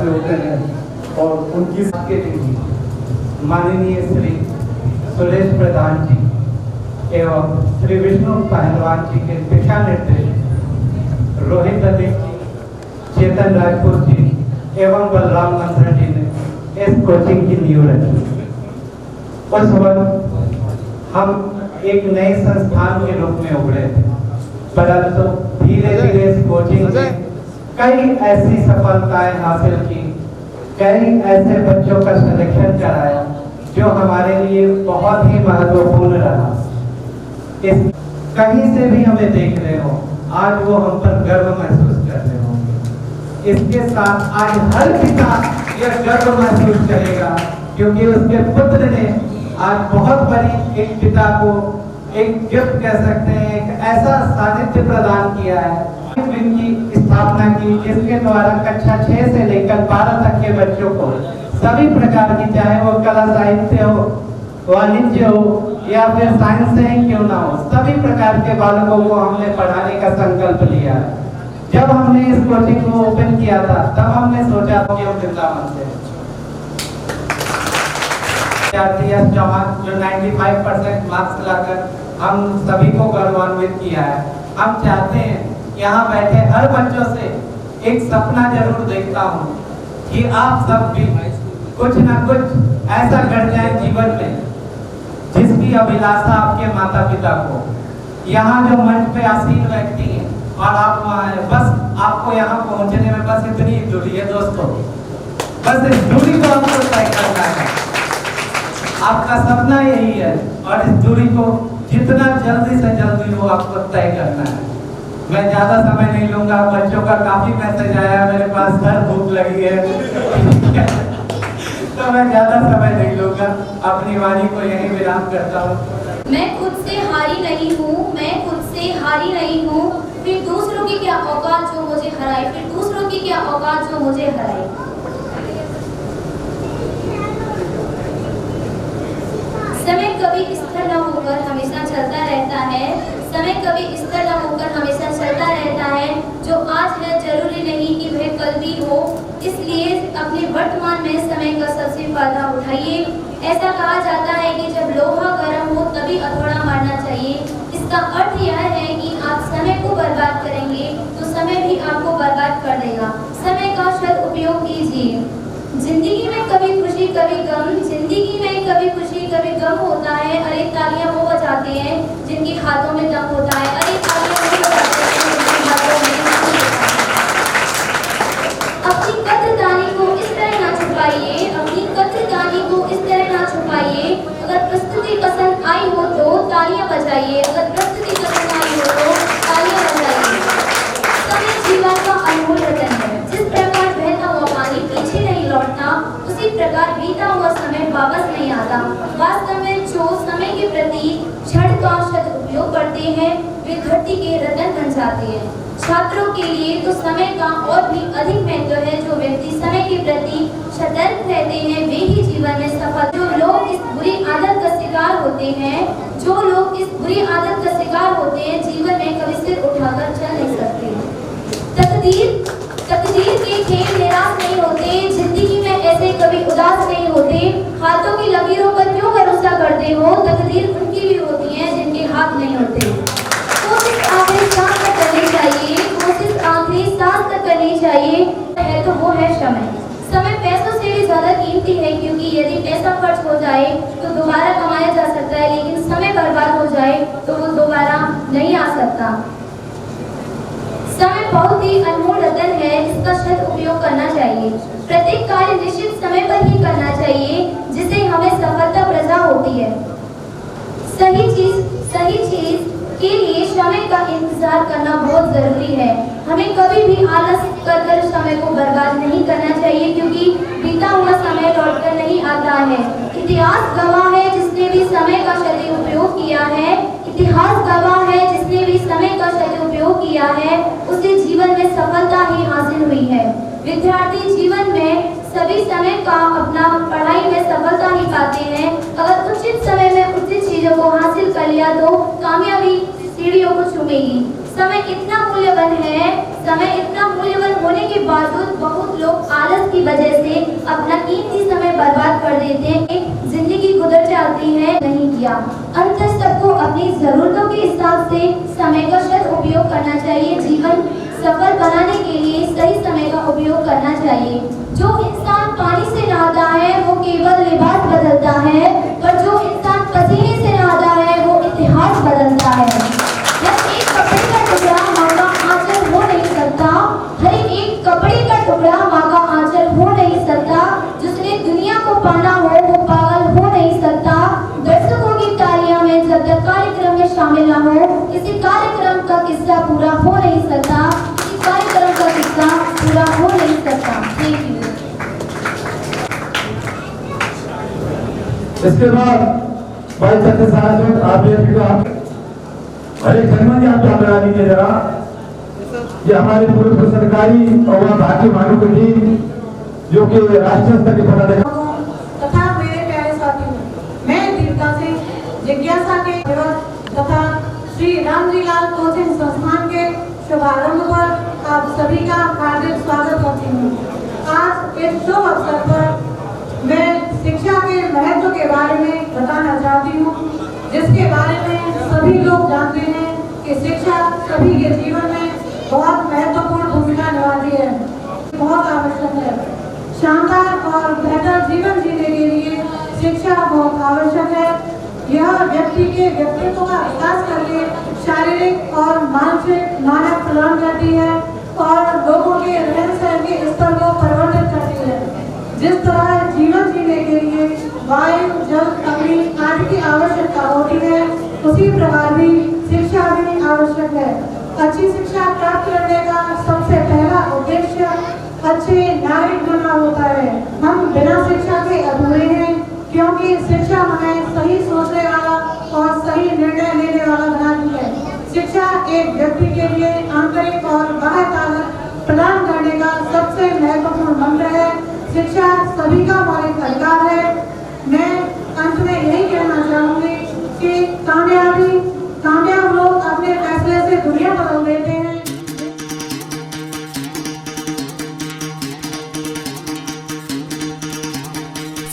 से होते हैं और उनकी के लिए माननीय श्री सुरेश प्रधान जी एवं श्री विष्णु पहलवान जी के दिशा निर्देश रोहित अधिक जी, चेतन राजपूत जी एवं बलराम मंथन जी ने इस कोचिंग की नींव रखी। उस वक्त हम एक नए संस्थान के रूप में उभरे थे, परंतु धीरे धीरे इस कोचिंग ने कई ऐसी सफलताएं हासिल की, कई ऐसे बच्चों का सिलेक्शन कराया जो हमारे लिए बहुत ही महत्वपूर्ण रहा। इस कहीं से भी हमें देख रहे हो, आज वो हम पर गर्व महसूस कर रहे हो। इसके साथ आज हर पिता यह गर्व महसूस करेगा क्योंकि उसके पुत्र ने आज बहुत बड़ी एक पिता को एक गिफ्ट कह सकते हैं, एक ऐसा सानिध्य प्रदान किया है की स्थापना की, जिसके द्वारा कक्षा 6 से लेकर 12 तक के बच्चों को सभी प्रकार की, चाहे वो कला साहित्य हो, वाणिज्य हो या फिर साइंस से ही क्यों ना हो, सभी प्रकार के बालकों को हमने पढ़ाने का संकल्प लिया है। जब हमने इस कोचिंग को ओपन किया था तब हमने सोचा था कि हम वृंदावन से चौहान जो 95% मार्क्स लाकर हम सभी को गौरवान्वित किया है। हम चाहते हैं यहाँ बैठे हर बच्चों से एक सपना जरूर देखता हूँ कि आप सब भी कुछ ना कुछ ऐसा कर जाए जीवन में जिसकी अभिलाषा आपके माता पिता को। यहाँ जो मंच पे आसीन व्यक्ति हैं और आप वहाँ हैं, बस आपको यहाँ पहुँचने में बस इतनी दूरी है दोस्तों, बस इस दूरी को आपको तय करना है। आपका सपना यही है और इस दूरी को जितना जल्दी से जल्दी वो आपको तय करना है। मैं ज्यादा समय नहीं लूंगा, बच्चों का काफी मैसेज आया मेरे पास, सर भूख लगी है तो मैं ज्यादा समय नहीं लूंगा, अपनी वाणी को यही विराम करता हूँ। मैं खुद से हारी नहीं हूँ, मैं खुद से हारी नहीं हूँ, फिर दूसरों की क्या औकात जो मुझे हराए, फिर दूसरों की क्या औकात जो मुझे हराए। समय कभी स्थिर न होकर हमेशा चलता रहता है, समय कभी स्थिर न होकर हमेशा चलता रहता है। जो आज है जरूरी नहीं कि वह कल भी हो, इसलिए अपने वर्तमान में समय का सबसे फायदा उठाइए। ऐसा कहा जाता है कि जब लोहा गर्म हो तभी हथौड़ा मारना चाहिए। इसका अर्थ यह है कि आप समय को बर्बाद करेंगे तो समय भी आपको बर्बाद कर देगा। समय का सदुपयोग कीजिए। जिंदगी में कभी खुशी कभी गम, जिंदगी में कभी खुशी कभी गम होता है। अरे तालियां वो बजाते हैं जिनके हाथों में दम होता है, अरे तालियां वो बजाते हैं जिनके हाथों में दम होता है। अपनी कद्रदानी को इस तरह ना छुपाइए, अपनी कद्रदानी को इस तरह ना छुपाइए। अगर प्रस्तुति पसंद आई हो तो तालियां बजाइए, अगर प्रस्तुति पसंद आई हो तो तालियां बजाइए। समय जीवन का अनमोल रतन है। जिस प्रकार बहता हुआ पानी पीछे नहीं लौटता, उसी प्रकार बीता हुआ समय वापस नहीं आता। वास्तव में जो समय के प्रति क्षण का सदुपयोग करते हैं वे धरती के रतन बन जाते हैं। छात्रों के लिए तो समय का और भी अधिक महत्व है। जो व्यक्ति समय के प्रति सतर्क रहते हैं वे ही जीवन में सफल। जो लोग इस बुरी आदत का शिकार होते हैं, जो लोग इस बुरी आदत का शिकार होते हैं, जीवन में कभी सिर उठाकर चल नहीं सकते। तकदीर के खेल निराश नहीं होते, जिंदगी में ऐसे कभी उदास नहीं होते। हाथों की लकीरों पर क्यों भरोसा करते हो, तकदीर उनकी भी होती है जिनके हाथ नहीं होते। कोशिश आखिरी सांस तक करनी चाहिए, कोशिश आखिरी सांस तक करनी चाहिए है तो वो है समय। समय पैसों से भी ज्यादा कीमती है, क्योंकि यदि पैसा खर्च हो जाए तो दोबारा कमाया जा सकता है, लेकिन समय बर्बाद हो जाए तो वो दोबारा नहीं आ सकता। समय बहुत ही अनमोल रतन है, इसका सदुपयोग करना चाहिए। प्रत्येक कार्य निश्चित समय पर ही करना चाहिए, जिससे हमें सफलता प्रजा होती है। सही चीज के लिए समय का इंतजार करना बहुत जरूरी है। हमें कभी भी आलस कर समय को बर्बाद नहीं करना चाहिए, क्योंकि बीता हुआ समय लौटकर नहीं आता है। इतिहास गवाह है जिसने भी समय का सदुपयोग किया है, इतिहास गवाह है जिसने भी समय का सदुपयोग किया है, उसे जीवन में सफलता ही हासिल हुई है। विद्यार्थी जीवन में सभी समय का अपना पढ़ाई में सफलता ही पाते हैं। अगर उचित समय में उचित चीजों को हासिल कर लिया तो कामयाबी सीढ़ियों को चूमेगी। समय इतना मूल्यवान है, समय इतना मूल्यवान होने के बावजूद बहुत लोग आलस की वजह से अपना कीमती समय बर्बाद कर देते हैं, जिंदगी गुजर जाती है। नहीं किया। अंततः सबको अपनी जरूरतों के हिसाब से समय का सदुपयोग करना चाहिए। जीवन सफल बनाने के लिए सही समय का उपयोग करना चाहिए। जो इंसान पानी से नहाता है वो केवल लिबास बदलता है, पर जो इंसान पसीने से नहाता है वो इतिहास बदलता है। हर एक कपड़े का टुकड़ा माँ का आंचल हो नहीं सकता, हर एक कपड़े का टुकड़ा माँ का आंचल हो नहीं सकता। जिसने दुनिया को पाना हो वो पागल हो नहीं सकता। दर्शकों की तालियां में जब तक कार्यक्रम में शामिल न हो, किसी कार्यक्रम का किस्सा पूरा हो नहीं सकता, किसी कार्यक्रम का किस्सा पूरा हो नहीं सकता। Thank you. इसके बाद भाई सत्य साहब आप अरे शर्मा जी आप क्या बना लीजिए जरा, ये हमारे पूर्व सरकारी और भारतीय मानव की टीम जो कि राष्ट्रीय स्तर की पता तथा मेरे प्यारे साथियों, मैं दीर्घा से जिज्ञासा के तथा श्री रामजीलाल कोचिंग संस्थान के शुभारंभ पर आप सभी का हार्दिक स्वागत करती हूँ। आज इस शुभ अवसर पर मैं शिक्षा के महत्व के बारे में बताना चाहती हूँ, जिसके बारे में सभी लोग जानते हैं कि शिक्षा सभी के जीवन में बहुत महत्वपूर्ण भूमिका निभाती है, बहुत आवश्यक है। शानदार और बेहतर जीवन जीने के लिए शिक्षा बहुत आवश्यक है। यह व्यक्ति के व्यक्तित्व का विकास करके शारीरिक और मानसिक मानक प्रदान करती है और लोगों के रहन सहन के स्तर को परिवर्तित करती है। जिस तरह जीवन जीने के लिए वायु, जल, अग्नि आदि की आवश्यकता होती है, उसी प्रकार भी शिक्षा भी आवश्यक है। अच्छी शिक्षा प्राप्त करने का सबसे पहला उद्देश्य अच्छे नागरिक बनना होता है। हम बिना शिक्षा के अधूरे हैं, क्योंकि शिक्षा हमें सही सोचने वाला और सही निर्णय लेने वाला बनाती है। शिक्षा एक व्यक्ति के लिए आंतरिक और बाह्य ताकत प्रदान करने का सबसे महत्वपूर्ण मंत्र है। शिक्षा सभी का मौलिक अधिकार है। मैं अंत में यही कहना चाहूंगी कि कामयाब लोग अपने फैसले से दुनिया बदल देते हैं।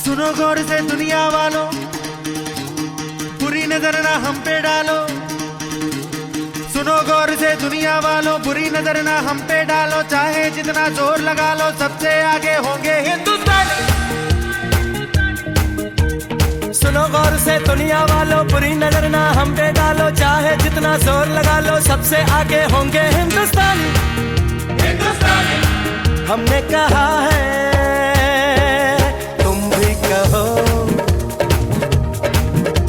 सुनो गौर से दुनिया वालों, बुरी नजर ना हम पे डालो। सुनो गौर से दुनिया वालों, बुरी नजर ना हम पे डालो। चाहे जितना जोर लगा लो, सबसे आगे होंगे हिंदुस्तानी। सुनो गौर से दुनिया वालों, बुरी नजर ना हम पे डालो। चाहे जितना जोर लगा लो, सबसे आगे होंगे हिंदुस्तानी। हमने कहा है, तुम भी कहो।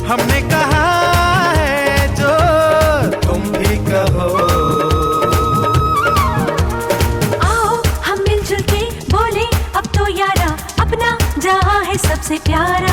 हमने कहा है जो तुम भी कहो। आओ हम मिलजुल के बोले अब तो यारा, अपना जहां है सबसे प्यारा।